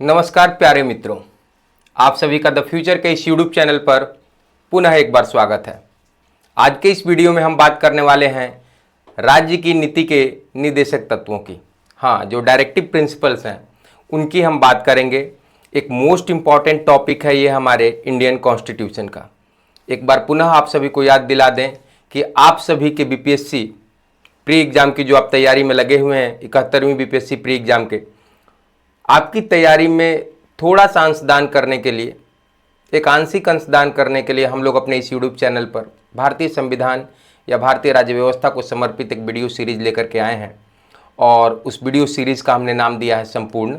नमस्कार प्यारे मित्रों, आप सभी का द फ्यूचर के इस यूट्यूब चैनल पर पुनः एक बार स्वागत है। आज के इस वीडियो में हम बात करने वाले हैं राज्य की नीति के निर्देशक तत्वों की। हाँ, जो डायरेक्टिव प्रिंसिपल्स हैं उनकी हम बात करेंगे। एक मोस्ट इम्पॉर्टेंट टॉपिक है ये हमारे इंडियन कॉन्स्टिट्यूशन का। एक बार पुनः आप सभी को याद दिला दें कि आप सभी के बीपीएससी प्री एग्ज़ाम की जो आप तैयारी में लगे हुए हैं, 71वीं बीपीएससी प्री एग्ज़ाम के, आपकी तैयारी में थोड़ा सा अंशदान करने के लिए, एक आंशिक अंशदान करने के लिए हम लोग अपने इस यूट्यूब चैनल पर भारतीय संविधान या भारतीय राज्य व्यवस्था को समर्पित एक वीडियो सीरीज लेकर के आए हैं। और उस वीडियो सीरीज़ का हमने नाम दिया है संपूर्ण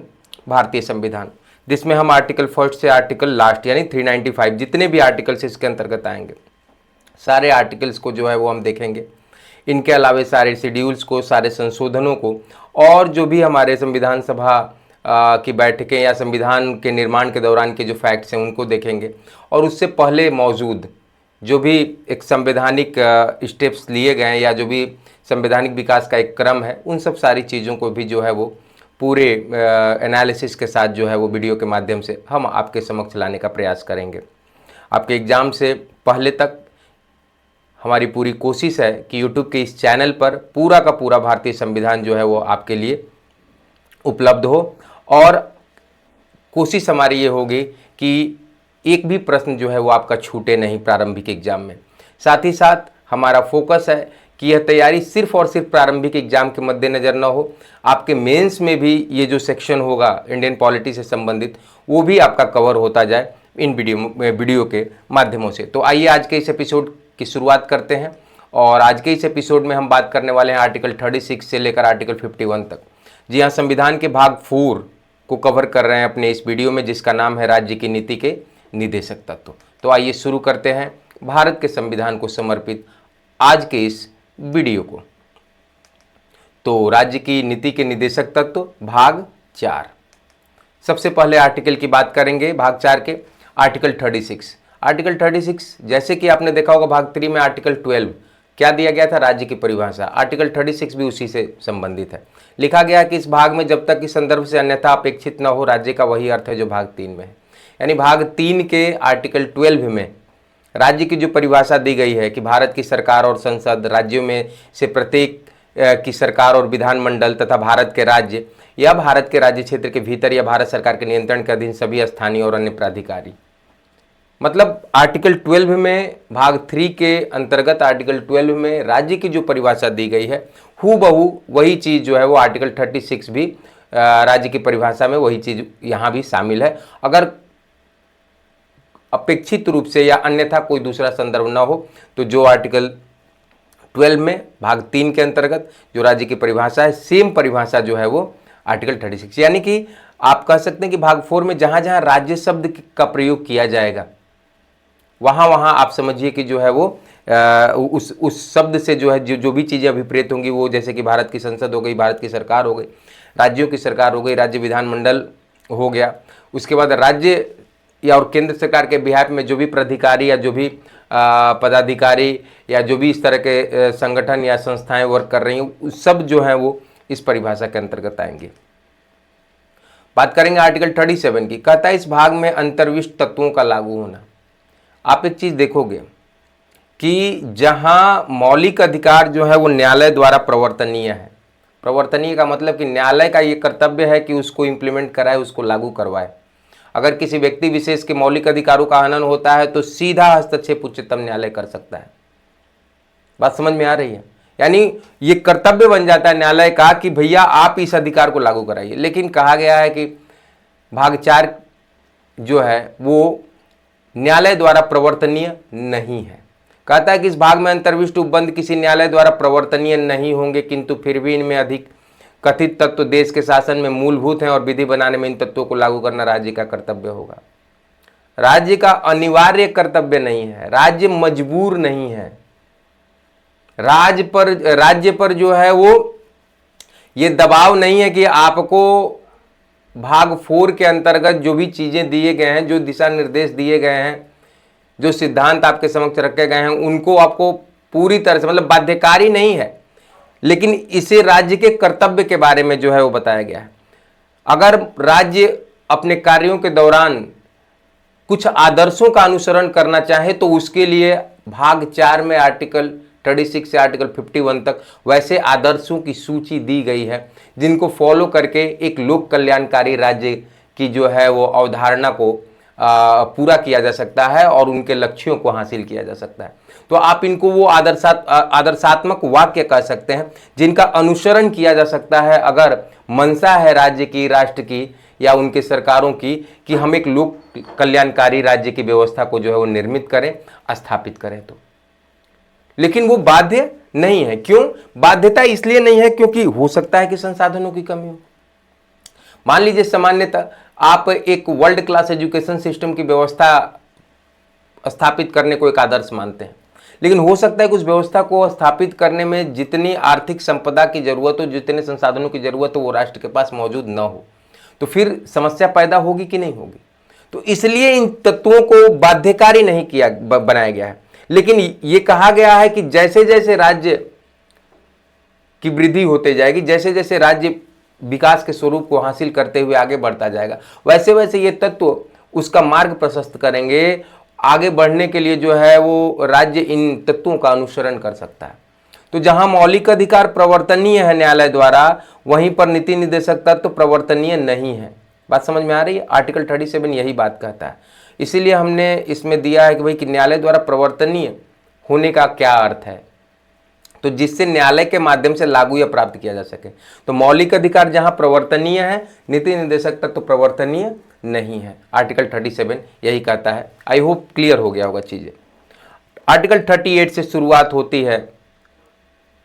भारतीय संविधान, जिसमें हम आर्टिकल फर्स्ट से आर्टिकल लास्ट यानी 395 जितने भी आर्टिकल्स इसके अंतर्गत आएंगे, सारे आर्टिकल्स को जो है वो हम देखेंगे। इनके अलावा सारे शेड्यूल्स को, सारे संशोधनों को, और जो भी हमारे संविधान सभा की बैठकें या संविधान के निर्माण के दौरान के जो फैक्ट्स हैं उनको देखेंगे। और उससे पहले मौजूद जो भी एक संवैधानिक स्टेप्स लिए गए हैं या जो भी संवैधानिक विकास का एक क्रम है, उन सब सारी चीज़ों को भी जो है वो पूरे एनालिसिस के साथ जो है वो वीडियो के माध्यम से हम आपके समक्ष लाने का प्रयास करेंगे। आपके एग्ज़ाम से पहले तक हमारी पूरी कोशिश है कि यूट्यूब के इस चैनल पर पूरा का पूरा भारतीय संविधान जो है वो आपके लिए उपलब्ध हो। और कोशिश हमारी ये होगी कि एक भी प्रश्न जो है वो आपका छूटे नहीं प्रारंभिक एग्जाम में। साथ ही साथ हमारा फोकस है कि यह तैयारी सिर्फ और सिर्फ प्रारंभिक एग्जाम के मद्देनज़र न हो, आपके मेंस में भी ये जो सेक्शन होगा इंडियन पॉलिटी से संबंधित, वो भी आपका कवर होता जाए इन वीडियो के माध्यमों से। तो आइए आज के इस एपिसोड की शुरुआत करते हैं। और आज के इस एपिसोड में हम बात करने वाले हैं आर्टिकल 36 से लेकर आर्टिकल 51 तक। जी हाँ, संविधान के भाग 4 को कवर कर रहे हैं अपने इस वीडियो में, जिसका नाम है राज्य की नीति के निर्देशक तत्व। तो आइए शुरू करते हैं भारत के संविधान को समर्पित आज के इस वीडियो को। तो राज्य की नीति के निर्देशक तत्व भाग 4। सबसे पहले आर्टिकल की बात करेंगे भाग 4 के, आर्टिकल 36। आर्टिकल 36 जैसे कि आपने देखा होगा भाग 3 में आर्टिकल 12 क्या दिया गया था, राज्य की परिभाषा। आर्टिकल 36 भी उसी से संबंधित है। लिखा गया कि इस भाग में जब तक इस संदर्भ से अन्यथा अपेक्षित न हो, राज्य का वही अर्थ है जो भाग 3 में है। यानी भाग 3 के आर्टिकल 12 में राज्य की जो परिभाषा दी गई है कि भारत की सरकार और संसद, राज्यों में से प्रत्येक की सरकार और विधानमंडल तथा भारत के राज्य या भारत के राज्य क्षेत्र के भीतर या भारत सरकार के नियंत्रण के अधीन सभी स्थानीय और अन्य प्राधिकारी। मतलब आर्टिकल 12 में भाग 3 के अंतर्गत आर्टिकल 12 में राज्य की जो परिभाषा दी गई है, हूबहू वही चीज़ जो है वो आर्टिकल 36 भी राज्य की परिभाषा में वही चीज़ यहाँ भी शामिल है। अगर अपेक्षित रूप से या अन्यथा कोई दूसरा संदर्भ न हो तो जो आर्टिकल 12 में भाग 3 के अंतर्गत जो राज्य की परिभाषा है, सेम परिभाषा जो है वो आर्टिकल 36। यानी कि आप कह सकते हैं कि भाग 4 में जहाँ जहाँ राज्य शब्द का प्रयोग किया जाएगा, वहाँ वहाँ आप समझिए कि जो है वो उस शब्द से जो है जो भी चीज़ें अभिप्रेत होंगी, वो जैसे कि भारत की संसद हो गई, भारत की सरकार हो गई, राज्यों की सरकार हो गई, राज्य विधानमंडल हो गया। उसके बाद राज्य या और केंद्र सरकार के बिहार में जो भी प्राधिकारी या जो भी पदाधिकारी या जो भी इस तरह के संगठन या संस्थाएं वर्क कर रही हैं, सब जो हैं वो इस परिभाषा के अंतर्गत आएंगे। बात करेंगे आर्टिकल 37 की। कहता है इस भाग में अंतर्विष्ट तत्वों का लागू होना। आप एक चीज़ देखोगे कि जहां मौलिक अधिकार जो है वो न्यायालय द्वारा प्रवर्तनीय है। प्रवर्तनीय का मतलब कि न्यायालय का ये कर्तव्य है कि उसको इम्प्लीमेंट कराए, उसको लागू करवाए। अगर किसी व्यक्ति विशेष के मौलिक अधिकारों का हनन होता है तो सीधा हस्तक्षेप उच्चतम न्यायालय कर सकता है। बात समझ में आ रही है? यानी ये कर्तव्य बन जाता है न्यायालय का कि भैया आप इस अधिकार को लागू कराइए। लेकिन कहा गया है कि भाग 4 जो है वो न्यायालय द्वारा प्रवर्तनीय नहीं है। कहता है कि इस भाग में अंतर्विष्ट उपबंध किसी न्यायालय द्वारा प्रवर्तनीय नहीं होंगे, किंतु फिर भी इनमें अधिक कथित तत्व देश के शासन में मूलभूत हैं और विधि बनाने में इन तत्वों को लागू करना राज्य का कर्तव्य होगा। राज्य का अनिवार्य कर्तव्य नहीं है, राज्य मजबूर नहीं है। राज्य पर जो है वो ये दबाव नहीं है कि आपको भाग 4 के अंतर्गत जो भी चीज़ें दिए गए हैं, जो दिशा निर्देश दिए गए हैं, जो सिद्धांत आपके समक्ष रखे गए हैं, उनको आपको पूरी तरह से मतलब बाध्यकारी नहीं है, लेकिन इसे राज्य के कर्तव्य के बारे में जो है वो बताया गया है। अगर राज्य अपने कार्यों के दौरान कुछ आदर्शों का अनुसरण करना चाहे तो उसके लिए भाग 4 में आर्टिकल 36 से आर्टिकल 51 तक वैसे आदर्शों की सूची दी गई है जिनको फॉलो करके एक लोक कल्याणकारी राज्य की जो है वो अवधारणा को पूरा किया जा सकता है और उनके लक्ष्यों को हासिल किया जा सकता है। तो आप इनको वो आदर्शात्मक वाक्य कह सकते हैं जिनका अनुसरण किया जा सकता है अगर मंशा है राज्य की, राष्ट्र की या उनके सरकारों की कि हम एक लोक कल्याणकारी राज्य की व्यवस्था को जो है वो निर्मित करें, स्थापित करें। तो लेकिन वो बाध्य नहीं है। क्यों बाध्यता इसलिए नहीं है क्योंकि हो सकता है कि संसाधनों की कमी हो। मान लीजिए सामान्यतः आप एक वर्ल्ड क्लास एजुकेशन सिस्टम की व्यवस्था स्थापित करने को एक आदर्श मानते हैं, लेकिन हो सकता है कि उस व्यवस्था को स्थापित करने में जितनी आर्थिक संपदा की जरूरत हो, जितने संसाधनों की जरूरत हो, वो राष्ट्र के पास मौजूद न हो, तो फिर समस्या पैदा होगी कि नहीं होगी। तो इसलिए इन तत्वों को बाध्यकारी नहीं किया बनाया गया है, लेकिन ये कहा गया है कि जैसे जैसे राज्य की वृद्धि होते जाएगी, जैसे जैसे राज्य विकास के स्वरूप को हासिल करते हुए आगे बढ़ता जाएगा, वैसे वैसे ये तत्व उसका मार्ग प्रशस्त करेंगे। आगे बढ़ने के लिए जो है वो राज्य इन तत्वों का अनुसरण कर सकता है। तो जहां मौलिक अधिकार प्रवर्तनीय है न्यायालय द्वारा, वहीं पर नीति निर्देशक तत्व प्रवर्तनीय नहीं है। बात समझ में आ रही है? आर्टिकल 37 यही बात कहता है। इसीलिए हमने इसमें दिया है कि भाई कि न्यायालय द्वारा प्रवर्तनीय होने का क्या अर्थ है, तो जिससे न्यायालय के माध्यम से लागू या प्राप्त किया जा सके। तो मौलिक अधिकार जहां प्रवर्तनीय है, नीति निर्देशक तत्व प्रवर्तनीय नहीं है। आर्टिकल 37 यही कहता है। आई होप क्लियर हो गया होगा चीजें। आर्टिकल 38 से शुरुआत होती है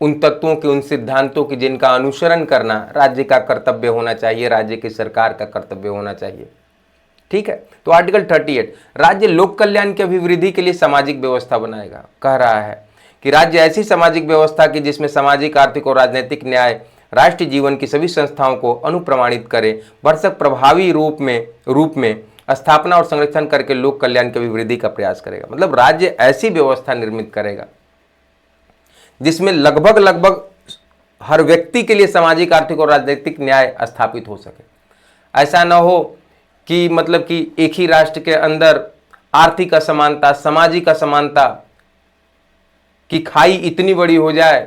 उन तत्वों के, उन सिद्धांतों की जिनका अनुसरण करना राज्य का कर्तव्य होना चाहिए, राज्य की सरकार का कर्तव्य होना चाहिए। ठीक है। तो आर्टिकल 38 राज्य लोक कल्याण की अभिवृद्धि के लिए सामाजिक व्यवस्था बनाएगा। कह रहा है कि राज्य ऐसी सामाजिक व्यवस्था की जिसमें सामाजिक, आर्थिक और राजनीतिक न्याय राष्ट्रीय जीवन की सभी संस्थाओं को अनुप्रमाणित करे, भरसक प्रभावी रूप में स्थापना और संरक्षण करके लोक कल्याण की अभिवृद्धि का प्रयास करेगा। मतलब राज्य ऐसी व्यवस्था निर्मित करेगा जिसमें लगभग हर व्यक्ति के लिए सामाजिक, आर्थिक और राजनीतिक न्याय स्थापित हो सके। ऐसा न हो कि मतलब कि एक ही राष्ट्र के अंदर आर्थिक असमानता, सामाजिक असमानता की खाई इतनी बड़ी हो जाए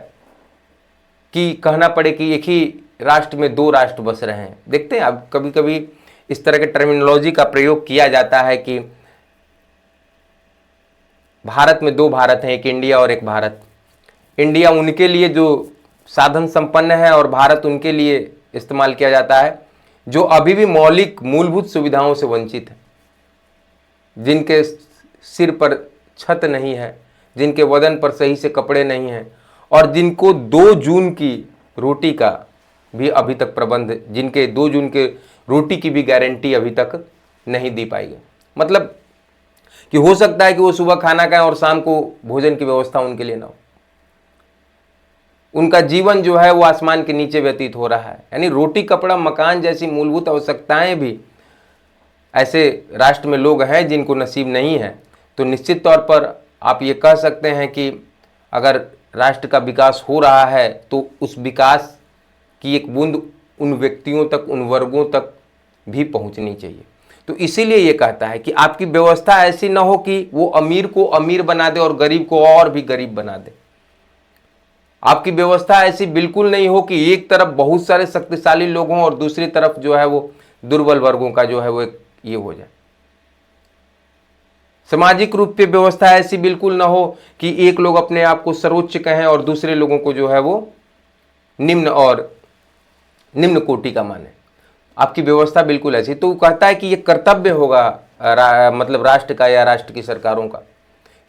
कि कहना पड़े कि एक ही राष्ट्र में 2 राष्ट्र बस रहे हैं। देखते हैं अब कभी कभी इस तरह के टर्मिनोलॉजी का प्रयोग किया जाता है कि भारत में 2 भारत हैं, एक इंडिया और एक भारत। इंडिया उनके लिए जो साधन संपन्न है और भारत उनके लिए इस्तेमाल किया जाता है जो अभी भी मौलिक मूलभूत सुविधाओं से वंचित है, जिनके सिर पर छत नहीं है, जिनके बदन पर सही से कपड़े नहीं हैं और जिनको 2 जून की रोटी का भी अभी तक प्रबंध, जिनके 2 जून के रोटी की भी गारंटी अभी तक नहीं दी पाई गई। मतलब कि हो सकता है कि वो सुबह खाना खाएं और शाम को भोजन की व्यवस्था उनके लिए ना हो। उनका जीवन जो है वो आसमान के नीचे व्यतीत हो रहा है। यानी रोटी, कपड़ा, मकान जैसी मूलभूत आवश्यकताएं भी ऐसे राष्ट्र में लोग हैं जिनको नसीब नहीं है। तो निश्चित तौर पर आप ये कह सकते हैं कि अगर राष्ट्र का विकास हो रहा है तो उस विकास की एक बूंद उन व्यक्तियों तक, उन वर्गों तक भी पहुंचनी चाहिए। तो इसीलिए ये कहता है कि आपकी व्यवस्था ऐसी ना हो कि वो अमीर को अमीर बना दे और गरीब को और भी गरीब बना दे। आपकी व्यवस्था ऐसी बिल्कुल नहीं हो कि एक तरफ बहुत सारे शक्तिशाली लोग हों और दूसरी तरफ जो है वो दुर्बल वर्गों का जो है वो एक ये हो जाए। सामाजिक रूप से व्यवस्था ऐसी बिल्कुल ना हो कि एक लोग अपने आप को सर्वोच्च कहें और दूसरे लोगों को जो है वो निम्न कोटि का माने। आपकी व्यवस्था बिल्कुल ऐसी। तो कहता है कि ये कर्तव्य होगा मतलब राष्ट्र का या राष्ट्र की सरकारों का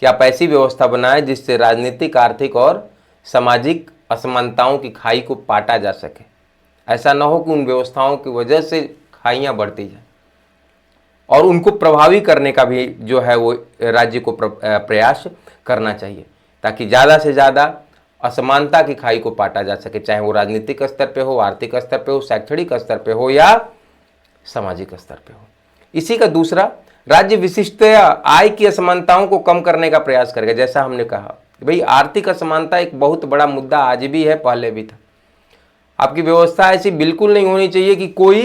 कि आप ऐसी व्यवस्था बनाएं जिससे राजनीतिक, आर्थिक और सामाजिक असमानताओं की खाई को पाटा जा सके। ऐसा ना हो कि उन व्यवस्थाओं की वजह से खाइयां बढ़ती जाए और उनको प्रभावी करने का भी जो है वो राज्य को प्रयास करना चाहिए ताकि ज़्यादा से ज़्यादा असमानता की खाई को पाटा जा सके, चाहे वो राजनीतिक स्तर पे हो, आर्थिक स्तर पे हो, शैक्षणिक स्तर पे हो या सामाजिक स्तर पे हो। इसी का दूसरा, राज्य विशिष्टतया आय की असमानताओं को कम करने का प्रयास करेगा। जैसा हमने कहा भाई आर्थिक असमानता एक बहुत बड़ा मुद्दा आज भी है, पहले भी था। आपकी व्यवस्था ऐसी बिल्कुल नहीं होनी चाहिए कि कोई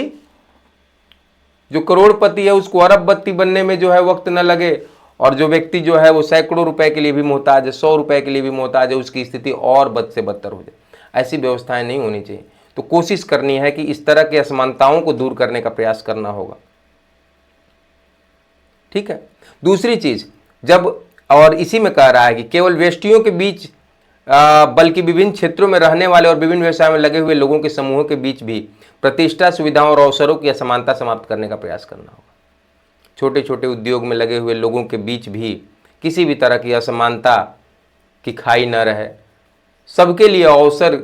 जो करोड़पति है उसको अरबपति बनने में जो है वक्त न लगे, और जो व्यक्ति जो है वो सैकड़ों रुपए के लिए भी मोहताज है, 100 रुपए के लिए भी मोहताज है, उसकी स्थिति और बद से बदतर हो जाए। ऐसी व्यवस्थाएं नहीं होनी चाहिए। तो कोशिश करनी है कि इस तरह की असमानताओं को दूर करने का प्रयास करना होगा। ठीक है। दूसरी चीज, जब और इसी में कह रहा है कि केवल वेष्टियों के बीच बल्कि विभिन्न क्षेत्रों में रहने वाले और विभिन्न व्यवसाय में लगे हुए लोगों के समूहों के बीच भी प्रतिष्ठा, सुविधाओं और अवसरों की असमानता समाप्त करने का प्रयास करना होगा। छोटे छोटे उद्योग में लगे हुए लोगों के बीच भी किसी भी तरह की असमानता की खाई न रहे, सबके लिए अवसर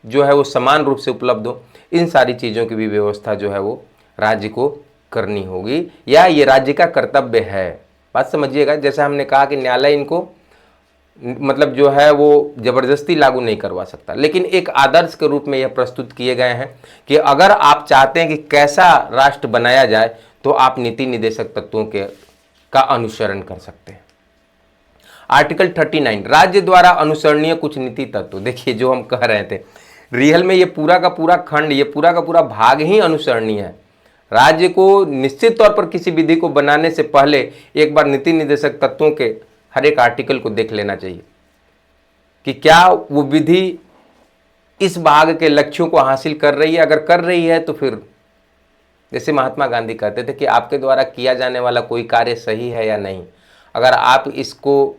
जो है वो समान रूप से उपलब्ध हो। इन सारी चीज़ों की भी व्यवस्था जो है वो राज्य को करनी होगी, या ये राज्य का कर्तव्य है। बात समझिएगा। जैसे हमने कहा कि न्यायालय इनको मतलब जो है वो जबरदस्ती लागू नहीं करवा सकता, लेकिन एक आदर्श के रूप में यह प्रस्तुत किए गए हैं कि अगर आप चाहते हैं कि कैसा राष्ट्र बनाया जाए तो आप नीति निर्देशक तत्वों का अनुसरण कर सकते हैं। आर्टिकल 39, राज्य द्वारा अनुसरणीय कुछ नीति तत्व। देखिए, जो हम कह रहे थे, रियल में ये पूरा का पूरा खंड, ये पूरा का पूरा भाग ही अनुसरणीय है। राज्य को निश्चित तौर पर किसी विधि को बनाने से पहले एक बार नीति निर्देशक तत्वों के हर एक आर्टिकल को देख लेना चाहिए कि क्या वो विधि इस भाग के लक्ष्यों को हासिल कर रही है। अगर कर रही है तो फिर, जैसे महात्मा गांधी कहते थे कि आपके द्वारा किया जाने वाला कोई कार्य सही है या नहीं, अगर आप इसको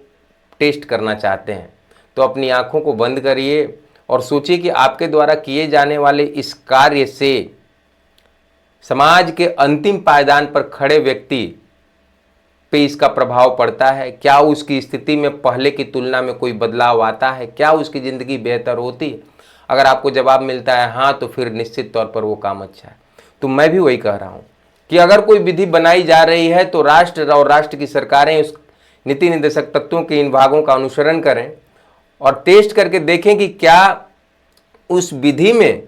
टेस्ट करना चाहते हैं तो अपनी आंखों को बंद करिए और सोचिए कि आपके द्वारा किए जाने वाले इस कार्य से समाज के अंतिम पायदान पर खड़े व्यक्ति पे इसका प्रभाव पड़ता है। क्या उसकी स्थिति में पहले की तुलना में कोई बदलाव आता है? क्या उसकी ज़िंदगी बेहतर होती है? अगर आपको जवाब मिलता है हाँ, तो फिर निश्चित तौर पर वो काम अच्छा है। तो मैं भी वही कह रहा हूँ कि अगर कोई विधि बनाई जा रही है तो राष्ट्र और राष्ट्र की सरकारें उस नीति निर्देशक तत्वों के इन भागों का अनुसरण करें और टेस्ट करके देखें कि क्या उस विधि में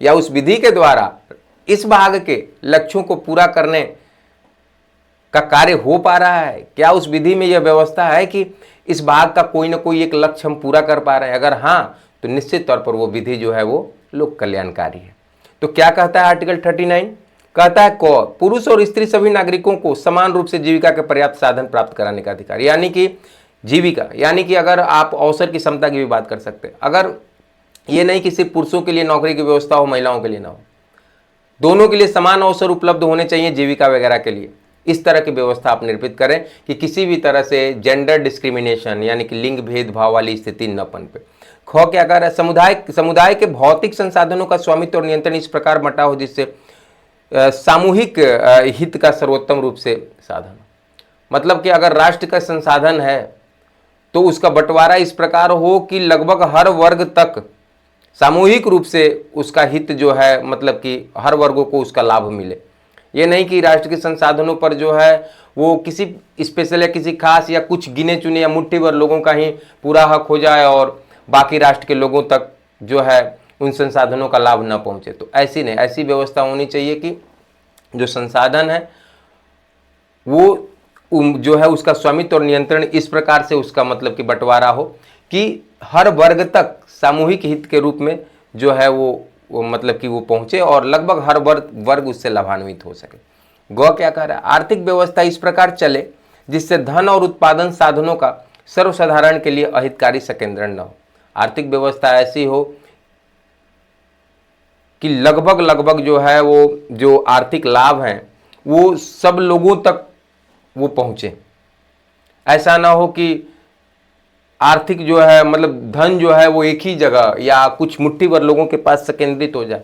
या उस विधि के द्वारा इस भाग के लक्ष्यों को पूरा करने का कार्य हो पा रहा है। क्या उस विधि में यह व्यवस्था है कि इस भाग का कोई ना कोई एक लक्ष्य हम पूरा कर पा रहे हैं? अगर हाँ, तो निश्चित तौर पर वो विधि जो है वो लोक कल्याणकारी है। तो क्या कहता है आर्टिकल 39? कहता है पुरुष और स्त्री सभी नागरिकों को समान रूप से जीविका के पर्याप्त साधन प्राप्त कराने का अधिकार। यानी कि जीविका, यानी कि अगर आप अवसर की समता की भी बात कर सकते हैं। अगर ये नहीं कि सिर्फ पुरुषों के लिए नौकरी की व्यवस्था हो, महिलाओं के लिए ना हो, दोनों के लिए समान अवसर उपलब्ध होने चाहिए जीविका वगैरह के लिए। इस तरह की व्यवस्था आप निर्मित करें कि किसी भी तरह से जेंडर डिस्क्रिमिनेशन यानी कि लिंग भेदभाव वाली स्थिति न पनपे। ख क्या कह रहा है? समुदाय के भौतिक संसाधनों का स्वामित्व और नियंत्रण इस प्रकार बंटा हो जिससे सामूहिक हित का सर्वोत्तम रूप से साधन। मतलब कि अगर राष्ट्र का संसाधन है तो उसका बंटवारा इस प्रकार हो कि लगभग हर वर्ग तक सामूहिक रूप से उसका हित जो है, मतलब कि हर वर्गों को उसका लाभ मिले। ये नहीं कि राष्ट्र के संसाधनों पर जो है वो किसी स्पेशल या किसी खास या कुछ गिने चुने या मुट्ठी भर लोगों का ही पूरा हक हो जाए और बाकी राष्ट्र के लोगों तक जो है उन संसाधनों का लाभ न पहुंचे। तो ऐसी नहीं, ऐसी व्यवस्था होनी चाहिए कि जो संसाधन है वो जो है उसका स्वामित्व और नियंत्रण इस प्रकार से उसका मतलब कि बंटवारा हो कि हर वर्ग तक सामूहिक हित के रूप में जो है वो मतलब कि वो पहुंचे और लगभग हर वर्ग उससे लाभान्वित हो सके। गौ क्या कह रहा है? आर्थिक व्यवस्था इस प्रकार चले जिससे धन और उत्पादन साधनों का सर्वसाधारण के लिए अहितकारी संकेंद्रण न हो। आर्थिक व्यवस्था ऐसी हो कि लगभग जो है वो जो आर्थिक लाभ हैं वो सब लोगों तक वो पहुंचे। ऐसा ना हो कि आर्थिक जो है मतलब धन जो है वो एक ही जगह या कुछ मुट्ठी भर लोगों के पास संकेंद्रित हो जाए।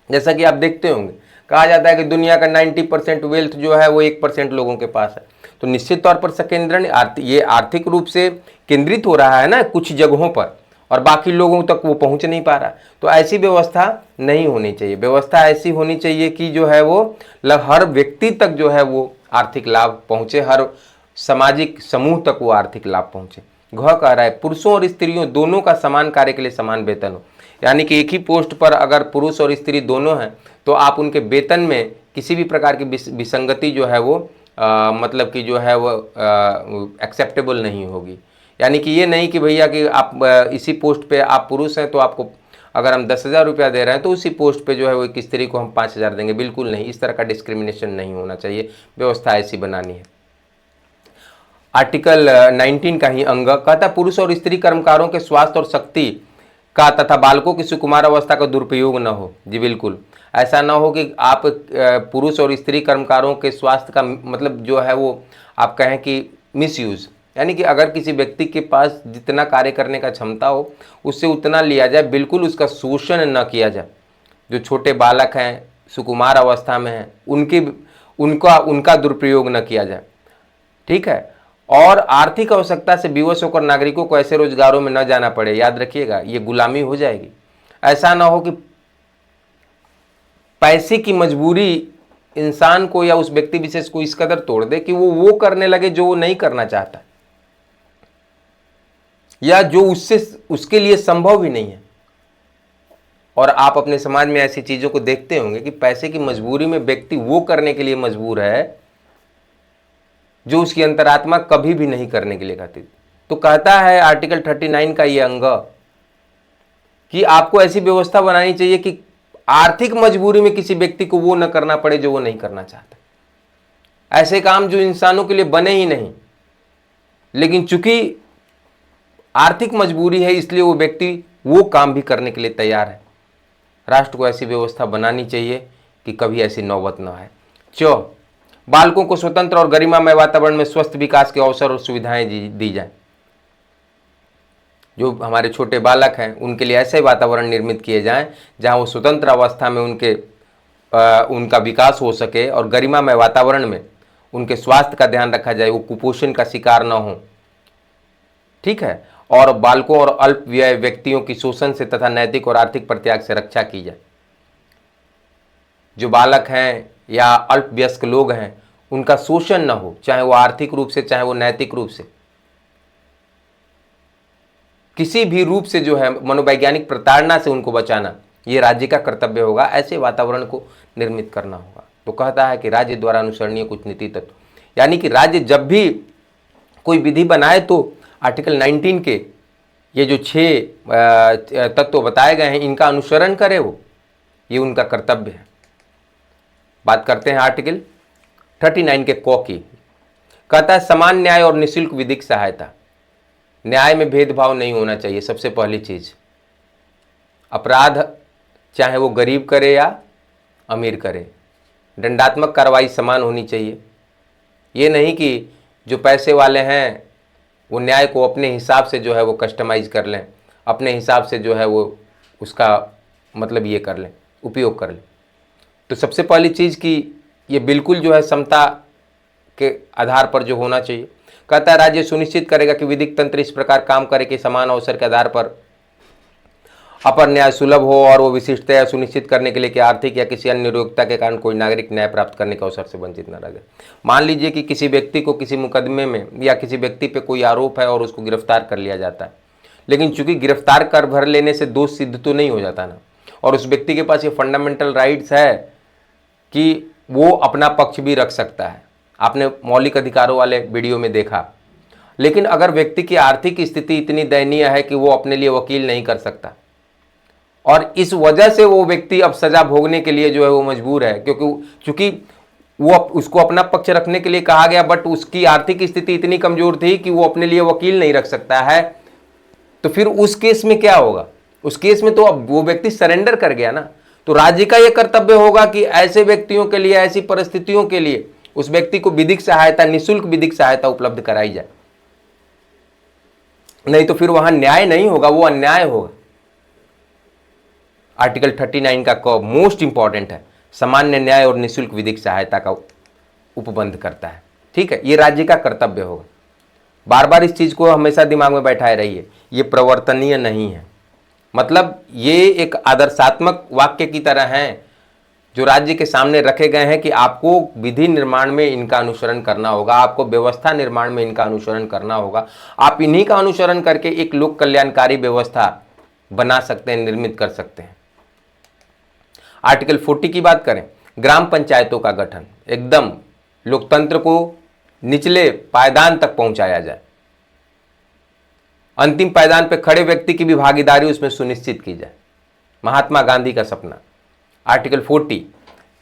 जैसा कि आप देखते होंगे, कहा जाता है कि दुनिया का 90% वेल्थ जो है वो 1% लोगों के पास है। तो निश्चित तौर पर संकेंद्रण ये आर्थिक रूप से केंद्रित हो रहा है ना कुछ जगहों पर, और बाकी लोगों तक वो पहुंच नहीं पा रहा। तो ऐसी व्यवस्था नहीं होनी चाहिए। व्यवस्था ऐसी होनी चाहिए कि जो है वो हर व्यक्ति तक जो है वो आर्थिक लाभ पहुंचे, हर सामाजिक समूह तक वो आर्थिक लाभ पहुंचे। घ कह रहा है पुरुषों और स्त्रियों दोनों का समान कार्य के लिए समान वेतन हो। यानी कि एक ही पोस्ट पर अगर पुरुष और स्त्री दोनों हैं तो आप उनके वेतन में किसी भी प्रकार की विसंगति जो है वो मतलब कि जो है वो एक्सेप्टेबल नहीं होगी। यानी कि ये नहीं कि भैया कि आप इसी पोस्ट पे आप पुरुष हैं तो आपको अगर हम 10,000 रुपया दे रहे हैं तो उसी पोस्ट पे जो है वो एक स्त्री को हम 5,000 देंगे। बिल्कुल नहीं, इस तरह का डिस्क्रिमिनेशन नहीं होना चाहिए, व्यवस्था ऐसी बनानी है। आर्टिकल 19 का ही अंग कहता है पुरुष और स्त्री कर्मकारों के स्वास्थ्य और शक्ति का तथा बालकों की सुकुमार अवस्था का दुरुपयोग न हो। जी बिल्कुल, ऐसा ना हो कि आप पुरुष और स्त्री कर्मकारों के स्वास्थ्य का मतलब जो है वो आप कहें कि मिसयूज, यानी कि अगर किसी व्यक्ति के पास जितना कार्य करने का क्षमता हो उससे उतना लिया जाए, बिल्कुल उसका शोषण न किया जाए। जो छोटे बालक हैं, सुकुमार अवस्था में हैं, उनका दुरुपयोग न किया जाए, ठीक है। और आर्थिक आवश्यकता से विवश होकर नागरिकों को ऐसे रोजगारों में न जाना पड़े। याद रखिएगा, ये गुलामी हो जाएगी। ऐसा ना हो कि पैसे की मजबूरी इंसान को या उस व्यक्ति विशेष को इस कदर तोड़ दे कि वो करने लगे जो वो नहीं करना चाहता, या जो उसके लिए संभव भी नहीं है। और आप अपने समाज में ऐसी चीजों को देखते होंगे कि पैसे की मजबूरी में व्यक्ति वो करने के लिए मजबूर है जो उसकी अंतरात्मा कभी भी नहीं करने के लिए कहती। तो कहता है आर्टिकल 39 का ये अंग कि आपको ऐसी व्यवस्था बनानी चाहिए कि आर्थिक मजबूरी में किसी व्यक्ति को वो न करना पड़े जो वो नहीं करना चाहता। ऐसे काम जो इंसानों के लिए बने ही नहीं, लेकिन चूंकि आर्थिक मजबूरी है इसलिए वो व्यक्ति वो काम भी करने के लिए तैयार है। राष्ट्र को ऐसी व्यवस्था बनानी चाहिए कि कभी ऐसी नौबत न आए। बालकों को स्वतंत्र और गरिमामय वातावरण में स्वस्थ विकास के अवसर और सुविधाएं दी जाएं। जो हमारे छोटे बालक हैं उनके लिए ऐसे वातावरण निर्मित किए जाएं जहां वो स्वतंत्र अवस्था में उनका विकास हो सके और गरिमामय वातावरण में उनके स्वास्थ्य का ध्यान रखा जाए, वो कुपोषण का शिकार न हो, ठीक है। और बालकों और अल्पवयी व्यक्तियों की शोषण से तथा नैतिक और आर्थिक परित्याग से रक्षा की जाए। जो बालक हैं या अल्पवयस्क लोग हैं उनका शोषण न हो, चाहे वो आर्थिक रूप से चाहे वो नैतिक रूप से, किसी भी रूप से जो है मनोवैज्ञानिक प्रताड़ना से उनको बचाना ये राज्य का कर्तव्य होगा। ऐसे वातावरण को निर्मित करना होगा। तो कहता है कि राज्य द्वारा अनुसरणीय कुछ नीति तत्व, यानी कि राज्य जब भी कोई विधि बनाए तो आर्टिकल 19 के ये जो 6 तत्व बताए गए हैं इनका अनुसरण करे, वो ये उनका कर्तव्य है। बात करते हैं आर्टिकल 39 के क की। कहता है समान न्याय और निःशुल्क विधिक सहायता। न्याय में भेदभाव नहीं होना चाहिए। सबसे पहली चीज, अपराध चाहे वो गरीब करे या अमीर करे, दंडात्मक कार्रवाई समान होनी चाहिए। ये नहीं कि जो पैसे वाले हैं वो न्याय को अपने हिसाब से जो है वो कस्टमाइज कर लें, अपने हिसाब से जो है वो उसका मतलब ये कर लें, उपयोग कर लें। तो सबसे पहली चीज़ कि ये बिल्कुल जो है समता के आधार पर जो होना चाहिए। कहता है राज्य सुनिश्चित करेगा कि विधिक तंत्र इस प्रकार काम करे कि समान अवसर के आधार पर अपर न्याय सुलभ हो और वो विशिष्टता सुनिश्चित करने के लिए कि आर्थिक या किसी अन्य योग्यता के कारण कोई नागरिक न्याय प्राप्त करने के अवसर से वंचित न रह जाए। मान लीजिए कि किसी व्यक्ति को किसी मुकदमे में या किसी व्यक्ति पे कोई आरोप है और उसको गिरफ्तार कर लिया जाता है, लेकिन चूंकि गिरफ्तार कर भर लेने से दोष सिद्ध तो नहीं हो जाता ना, और उस व्यक्ति के पास ये फंडामेंटल राइट्स है कि वो अपना पक्ष भी रख सकता है। आपने मौलिक अधिकारों वाले वीडियो में देखा। लेकिन अगर व्यक्ति की आर्थिक स्थिति इतनी दयनीय है कि वो अपने लिए वकील नहीं कर सकता और इस वजह से वो व्यक्ति अब सजा भोगने के लिए जो है वो मजबूर है, क्योंकि वो उसको अपना पक्ष रखने के लिए कहा गया, बट उसकी आर्थिक स्थिति इतनी कमजोर थी कि वो अपने लिए वकील नहीं रख सकता है, तो फिर उस केस में क्या होगा? उस केस में तो अब वो व्यक्ति सरेंडर कर गया ना। तो राज्य का यह कर्तव्य होगा कि ऐसे व्यक्तियों के लिए, ऐसी परिस्थितियों के लिए उस व्यक्ति को विधिक सहायता, निःशुल्क विधिक सहायता उपलब्ध कराई जाए। नहीं तो फिर वहां न्याय नहीं होगा, वो अन्याय होगा। आर्टिकल 39 का मोस्ट इंपॉर्टेंट है, सामान्य न्याय और निःशुल्क विधिक सहायता का उपबंध करता है। ठीक है, ये राज्य का कर्तव्य होगा। बार बार इस चीज को हमेशा दिमाग में बैठाए रहिए, ये प्रवर्तनीय नहीं है। मतलब ये एक आदर्शात्मक वाक्य की तरह हैं जो राज्य के सामने रखे गए हैं कि आपको विधि निर्माण में इनका अनुसरण करना होगा, आपको व्यवस्था निर्माण में इनका अनुसरण करना होगा। आप इन्हीं का अनुसरण करके एक लोक कल्याणकारी व्यवस्था बना सकते हैं, निर्मित कर सकते हैं। आर्टिकल 40 की बात करें, ग्राम पंचायतों का गठन, एकदम लोकतंत्र को निचले पायदान तक पहुंचाया जाए, अंतिम पायदान पर खड़े व्यक्ति की भी भागीदारी उसमें सुनिश्चित की जाए। महात्मा गांधी का सपना। आर्टिकल 40,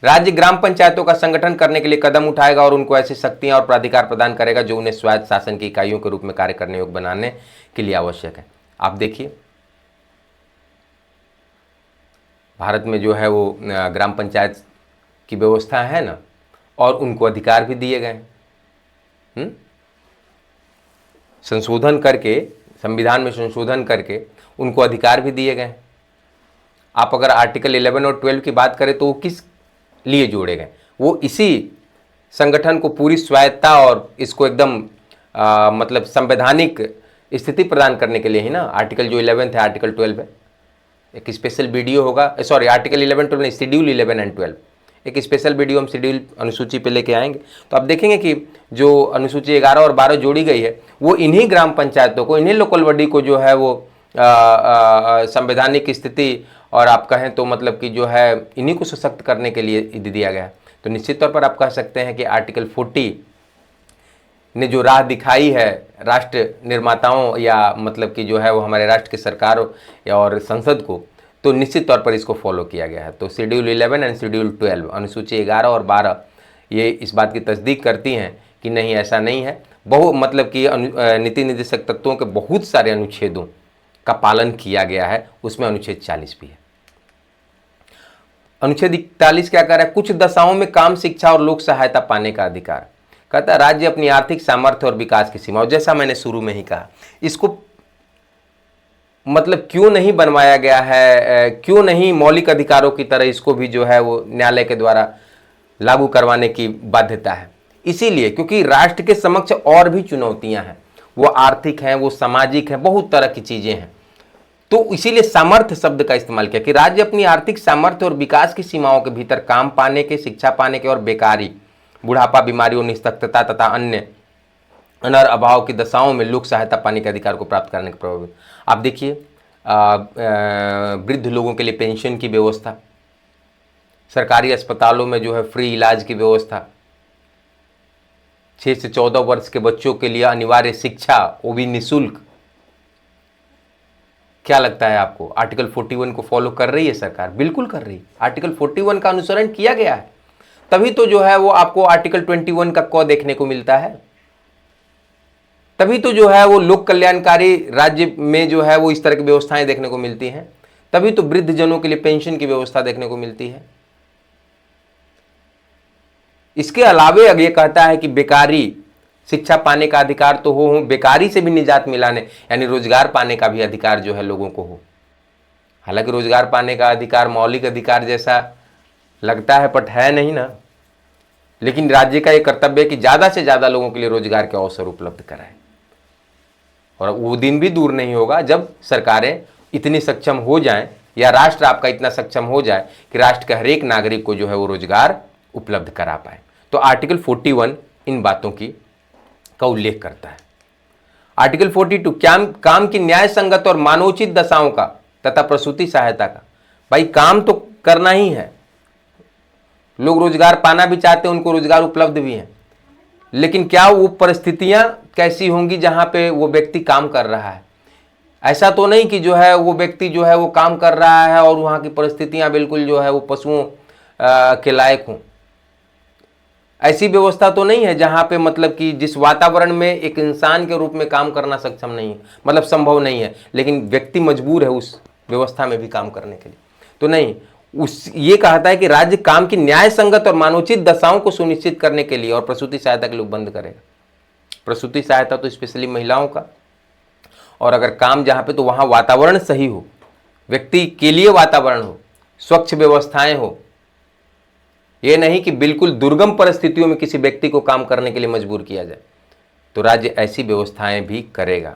राज्य ग्राम पंचायतों का संगठन करने के लिए कदम उठाएगा और उनको ऐसी शक्तियां और प्राधिकार प्रदान करेगा जो उन्हें स्वायत्त शासन की इकाइयों के रूप में कार्य करने योग्य बनाने के लिए आवश्यक है। आप देखिए, भारत में जो है वो ग्राम पंचायत की व्यवस्था है ना, और उनको अधिकार भी दिए गए हैं। संशोधन करके, संविधान में संशोधन करके उनको अधिकार भी दिए गए। आप अगर आर्टिकल 11 और 12 की बात करें तो वो किस लिए जोड़े गए? वो इसी संगठन को पूरी स्वायत्तता और इसको एकदम मतलब संवैधानिक स्थिति प्रदान करने के लिए ही ना। आर्टिकल जो 11 है, आर्टिकल 12 है, एक स्पेशल वीडियो होगा, सॉरी आर्टिकल 11 12 नहीं, शेड्यूल 11 एंड 12, एक स्पेशल वीडियो हम शेड्यूल अनुसूची पे लेके आएंगे। तो आप देखेंगे कि जो अनुसूची 11 और 12 जोड़ी गई है वो इन्हीं ग्राम पंचायतों को, इन्हीं लोकल बॉडी को जो है वो संवैधानिक स्थिति और आप कहें तो मतलब कि जो है इन्हीं को सशक्त करने के लिए दिया गया है। तो निश्चित तौर पर आप कह सकते हैं कि आर्टिकल 40 ने जो राह दिखाई है राष्ट्र निर्माताओं या मतलब कि जो है वो हमारे राष्ट्र की सरकार और संसद को, तो निश्चित तौर पर इसको फॉलो किया गया है। तो शेड्यूल 11 एंड शेड्यूल 12, अनुसूची 11 और 12 ये इस बात की तस्दीक करती हैं कि नहीं, ऐसा नहीं है। मतलब कि नीति निर्देशक तत्वों के बहुत सारे अनुच्छेदों का पालन किया गया है, उसमें अनुच्छेद 40 भी है। अनुच्छेद 41 क्या कह रहा है? कुछ दशाओं में काम, शिक्षा और लोक सहायता पाने का अधिकार। कहता है राज्य अपनी आर्थिक सामर्थ्य और विकास की सीमा, और जैसा मैंने शुरू में ही कहा, इसको मतलब क्यों नहीं बनवाया गया है, क्यों नहीं मौलिक अधिकारों की तरह इसको भी जो है वो न्यायालय के द्वारा लागू करवाने की बाध्यता है? इसीलिए क्योंकि राष्ट्र के समक्ष और भी चुनौतियां हैं, वो आर्थिक हैं, वो सामाजिक हैं, बहुत तरह की चीजें हैं। तो इसीलिए सामर्थ्य शब्द का इस्तेमाल किया कि राज्य अपनी आर्थिक सामर्थ्य और विकास की सीमाओं के भीतर काम पाने के, शिक्षा पाने के और बेकारी, बुढ़ापा, बीमारियों, निस्तकता तथा अन्य अनर अभाव की दशाओं में लोक सहायता पाने के अधिकार को प्राप्त करने के प्रभाव। आप देखिए, वृद्ध लोगों के लिए पेंशन की व्यवस्था, सरकारी अस्पतालों में जो है फ्री इलाज की व्यवस्था, 6 से 14 वर्ष के बच्चों के लिए अनिवार्य शिक्षा, वो भी निःशुल्क। क्या लगता है आपको, आर्टिकल 41 को फॉलो कर रही है सरकार? बिल्कुल कर रही है। आर्टिकल 41 का अनुसरण किया गया है, तभी तो जो है वो आपको आर्टिकल 21 का क देखने को मिलता है। तभी तो जो है वो लोक कल्याणकारी राज्य में जो है वो इस तरह की व्यवस्थाएं देखने को मिलती हैं। तभी तो वृद्ध जनों के लिए पेंशन की व्यवस्था देखने को मिलती है। इसके अलावे अब ये कहता है कि बेकारी, शिक्षा पाने का अधिकार तो हो, बेकारी से भी निजात मिलाने यानी रोजगार पाने का भी अधिकार जो है लोगों को हो। हालांकि रोजगार पाने का अधिकार मौलिक अधिकार जैसा लगता है, बट है नहीं ना। लेकिन राज्य का ये कर्तव्य है कि ज़्यादा से ज़्यादा लोगों के लिए रोजगार के अवसर उपलब्ध कराए। और वो दिन भी दूर नहीं होगा जब सरकारें इतनी सक्षम हो जाएं, या राष्ट्र आपका इतना सक्षम हो जाए कि राष्ट्र के हर एक नागरिक को जो है वो रोजगार उपलब्ध करा पाए। तो आर्टिकल 41 इन बातों का उल्लेख करता है। आर्टिकल 42 काम की न्याय संगत और मानवोचित दशाओं का तथा प्रसूति सहायता का। भाई काम तो करना ही है, लोग रोजगार पाना भी चाहते हैं, उनको रोजगार उपलब्ध भी है, लेकिन क्या वो परिस्थितियां कैसी होंगी जहां पे वो व्यक्ति काम कर रहा है? ऐसा तो नहीं कि जो है वो व्यक्ति जो है वो काम कर रहा है और वहां की परिस्थितियां बिल्कुल जो है वो पशुओं के लायक हों। ऐसी व्यवस्था तो नहीं है जहां पे मतलब कि जिस वातावरण में एक इंसान के रूप में काम करना सक्षम नहीं है, मतलब संभव नहीं है, लेकिन व्यक्ति मजबूर है उस व्यवस्था में भी काम करने के लिए। तो नहीं, ये कहता है कि राज्य काम की न्याय संगत और मानवोचित दशाओं को सुनिश्चित करने के लिए और प्रसूति सहायता के लिए बंद करेगा। प्रसूति सहायता तो स्पेशली महिलाओं का, और अगर काम जहां पे तो वहां वातावरण सही हो, व्यक्ति के लिए वातावरण हो, स्वच्छ व्यवस्थाएं हो। ये नहीं कि बिल्कुल दुर्गम परिस्थितियों में किसी व्यक्ति को काम करने के लिए मजबूर किया जाए, तो राज्य ऐसी व्यवस्थाएं भी करेगा।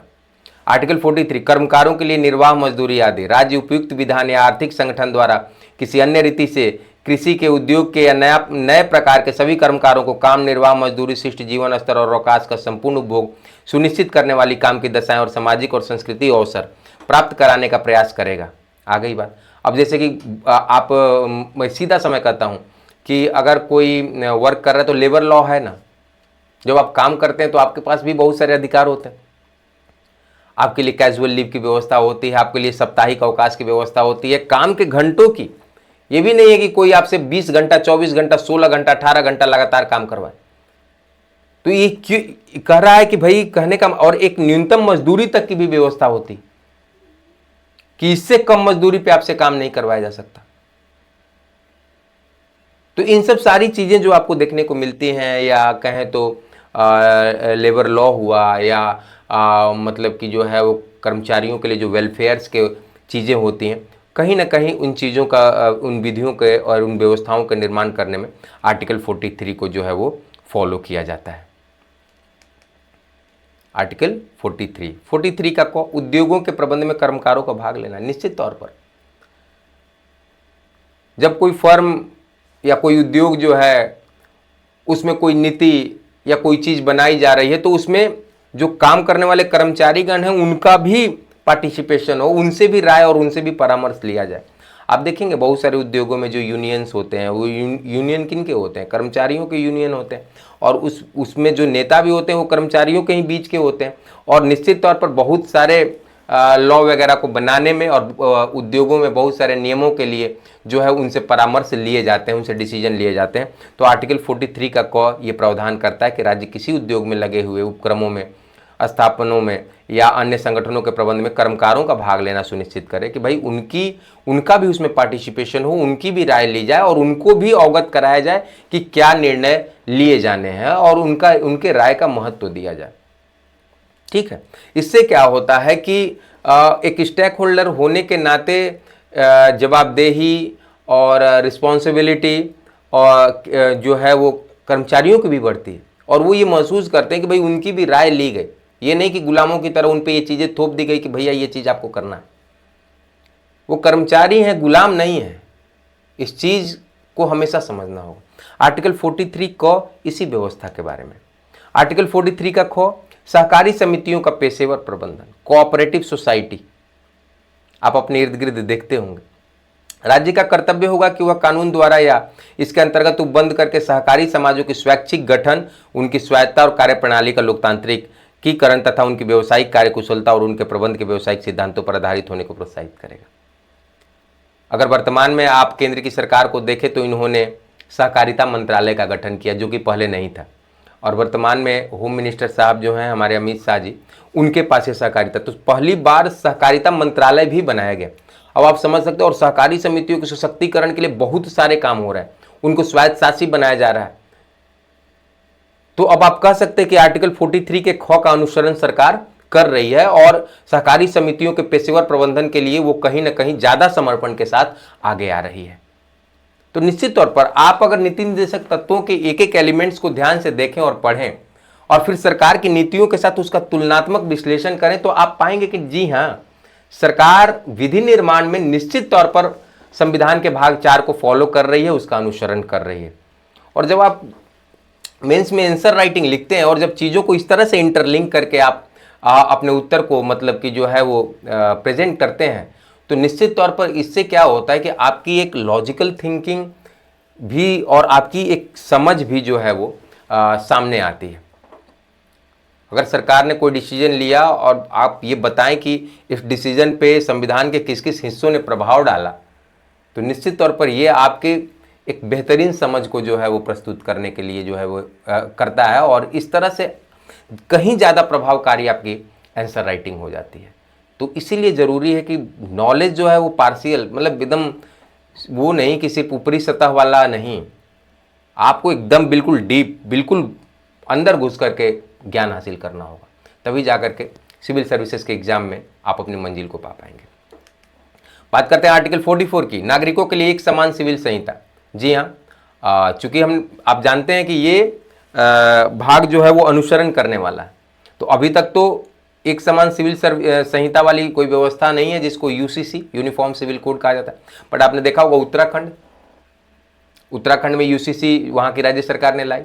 आर्टिकल 43 कर्मकारों के लिए निर्वाह मजदूरी आदि। राज्य उपयुक्त विधान या आर्थिक संगठन द्वारा किसी अन्य रीति से कृषि के, उद्योग के या नए प्रकार के सभी कर्मकारों को काम, निर्वाह मजदूरी, शिष्ट जीवन स्तर और अवकाश का संपूर्ण उपभोग सुनिश्चित करने वाली काम की दशाएं और सामाजिक और सांस्कृतिक अवसर प्राप्त कराने का प्रयास करेगा। आ गई बात। अब जैसे कि मैं सीधा समय कहता हूँ कि अगर कोई वर्क कर रहा है तो लेबर लॉ है ना, जब आप काम करते हैं तो आपके पास भी बहुत सारे अधिकार होते हैं। आपके लिए कैजुअल लीव की व्यवस्था होती है, आपके लिए साप्ताहिक अवकाश की व्यवस्था होती है, काम के घंटों की। ये भी नहीं है कि कोई आपसे 20 घंटा, 24 घंटा, 16 घंटा, 18 घंटा लगातार काम करवाए। तो ये क्यों कह रहा है कि भाई कहने का, और एक न्यूनतम मजदूरी तक की भी व्यवस्था होती कि इससे कम मजदूरी पे आपसे काम नहीं करवाया जा सकता। तो इन सब सारी चीजें जो आपको देखने को मिलती हैं, या कहें तो लेबर लॉ हुआ, या मतलब कि जो है वो कर्मचारियों के लिए जो वेलफेयर्स के चीज़ें होती हैं, कहीं ना कहीं उन चीज़ों का, उन विधियों के और उन व्यवस्थाओं का निर्माण करने में आर्टिकल 43 को जो है वो फॉलो किया जाता है। आर्टिकल 43 का उद्योगों के प्रबंध में कर्मकारों का भाग लेना। निश्चित तौर पर जब कोई फर्म या कोई उद्योग जो है उसमें कोई नीति या कोई चीज़ बनाई जा रही है, तो उसमें जो काम करने वाले कर्मचारीगण हैं उनका भी पार्टिसिपेशन हो, उनसे भी राय और उनसे भी परामर्श लिया जाए। आप देखेंगे बहुत सारे उद्योगों में जो यूनियंस होते हैं, वो यूनियन किन के होते हैं? कर्मचारियों के यूनियन होते हैं, और उसमें जो नेता भी होते हैं वो कर्मचारियों के ही बीच के होते हैं। और निश्चित तौर पर बहुत सारे लॉ वगैरह को बनाने में और उद्योगों में बहुत सारे नियमों के लिए जो है उनसे परामर्श लिए जाते हैं, उनसे डिसीजन लिए जाते हैं। तो आर्टिकल 43 का ये प्रावधान करता है कि राज्य किसी उद्योग में लगे हुए उपक्रमों में, स्थापनों में या अन्य संगठनों के प्रबंध में कर्मकारों का भाग लेना सुनिश्चित करे कि भाई उनका भी उसमें पार्टिसिपेशन हो, उनकी भी राय ली जाए और उनको भी अवगत कराया जाए कि क्या निर्णय लिए जाने हैं और उनके राय का महत्व दिया जाए। ठीक है, इससे क्या होता है कि एक स्टेक होल्डर होने के नाते जवाबदेही और रिस्पॉन्सिबिलिटी और जो है वो कर्मचारियों की भी बढ़ती है, और वो ये महसूस करते हैं कि भाई उनकी भी राय ली गई। ये नहीं कि गुलामों की तरह उन पे ये चीज़ें थोप दी गई कि भैया ये चीज़ आपको करना है। वो कर्मचारी हैं, गुलाम नहीं है। इस चीज़ को हमेशा समझना होगा। आर्टिकल 43 को इसी व्यवस्था के बारे में। आर्टिकल 43 का खो सहकारी समितियों का पेशेवर प्रबंधन, कोऑपरेटिव सोसाइटी। आप अपने इर्द गिर्द देखते होंगे। राज्य का कर्तव्य होगा कि वह कानून द्वारा या इसके अंतर्गत बंद करके सहकारी समाजों की स्वैच्छिक गठन, उनकी स्वायत्ता और कार्यप्रणाली का लोकतांत्रिकीकरण तथा उनकी व्यावसायिक कार्यकुशलता और उनके प्रबंध के व्यावसायिक सिद्धांतों पर आधारित होने को प्रोत्साहित करेगा। अगर वर्तमान में आप केंद्र की सरकार को देखें तो इन्होंने सहकारिता मंत्रालय का गठन किया, जो कि पहले नहीं था, और वर्तमान में होम मिनिस्टर साहब जो हैं हमारे अमित शाह जी, उनके पास ये सहकारिता, तो पहली बार सहकारिता मंत्रालय भी बनाया गया। अब आप समझ सकते हो, और सहकारी समितियों के सशक्तिकरण के लिए बहुत सारे काम हो रहे हैं, उनको स्वायत्त शासी बनाया जा रहा है। तो अब आप कह सकते हैं कि आर्टिकल 43 के ख का अनुसरण सरकार कर रही है, और सहकारी समितियों के पेशेवर प्रबंधन के लिए वो कहीं ना कहीं ज्यादा समर्पण के साथ आगे आ रही है। तो निश्चित तौर पर आप अगर नीति निर्देशक तत्वों के एक एक एलिमेंट्स को ध्यान से देखें और पढ़ें, और फिर सरकार की नीतियों के साथ उसका तुलनात्मक विश्लेषण करें, तो आप पाएंगे कि जी हाँ, सरकार विधि निर्माण में निश्चित तौर पर संविधान के भाग 4 को फॉलो कर रही है, उसका अनुसरण कर रही है। और जब आप मेंस में आंसर राइटिंग लिखते हैं और जब चीज़ों को इस तरह से इंटरलिंक करके आप अपने उत्तर को मतलब कि जो है वो प्रेजेंट करते हैं, तो निश्चित तौर पर इससे क्या होता है कि आपकी एक लॉजिकल थिंकिंग भी और आपकी एक समझ भी जो है वो सामने आती है। अगर सरकार ने कोई डिसीजन लिया और आप ये बताएं कि इस डिसीजन पे संविधान के किस किस हिस्सों ने प्रभाव डाला, तो निश्चित तौर पर ये आपके एक बेहतरीन समझ को जो है वो प्रस्तुत करने के लिए जो है वो करता है, और इस तरह से कहीं ज़्यादा प्रभावकारी आपकी आंसर राइटिंग हो जाती है। तो इसीलिए ज़रूरी है कि नॉलेज जो है वो पार्शियल, मतलब एकदम वो नहीं कि सिर्फ ऊपरी सतह वाला नहीं, आपको एकदम बिल्कुल डीप, बिल्कुल अंदर घुस करके ज्ञान हासिल करना होगा, तभी जा करके सिविल सर्विसेज के एग्जाम में आप अपनी मंजिल को पा पाएंगे। बात करते हैं आर्टिकल 44 की, नागरिकों के लिए एक समान सिविल संहिता। जी हाँ, चूंकि आप जानते हैं कि ये भाग जो है वो अनुसरण करने वाला है, तो अभी तक तो एक समान सिविल संहिता वाली कोई व्यवस्था नहीं है जिसको यूसीसी, यूनिफॉर्म सिविल कोड कहा जाता है। बट आपने देखा होगा उत्तराखंड में यूसीसी वहाँ की राज्य सरकार ने लाई,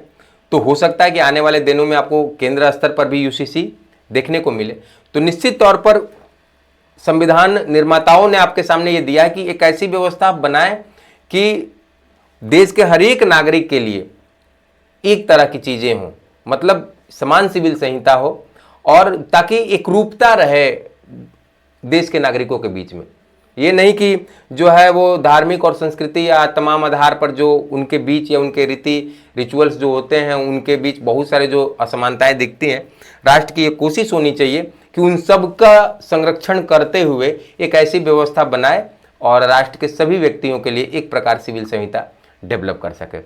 तो हो सकता है कि आने वाले दिनों में आपको केंद्र स्तर पर भी यूसीसी देखने को मिले। तो निश्चित तौर पर संविधान निर्माताओं ने आपके सामने ये दिया है कि एक ऐसी व्यवस्था बनाएं कि देश के हर एक नागरिक के लिए एक तरह की चीजें हों, मतलब समान सिविल संहिता हो, और ताकि एकरूपता रहे देश के नागरिकों के बीच में। ये नहीं कि जो है वो धार्मिक और संस्कृति या तमाम आधार पर जो उनके बीच या उनके रीति रिचुअल्स जो होते हैं उनके बीच बहुत सारे जो असमानताएं दिखती हैं। राष्ट्र की ये कोशिश होनी चाहिए कि उन सब का संरक्षण करते हुए एक ऐसी व्यवस्था बनाए और राष्ट्र के सभी व्यक्तियों के लिए एक प्रकार सिविल संहिता डेवलप कर सके।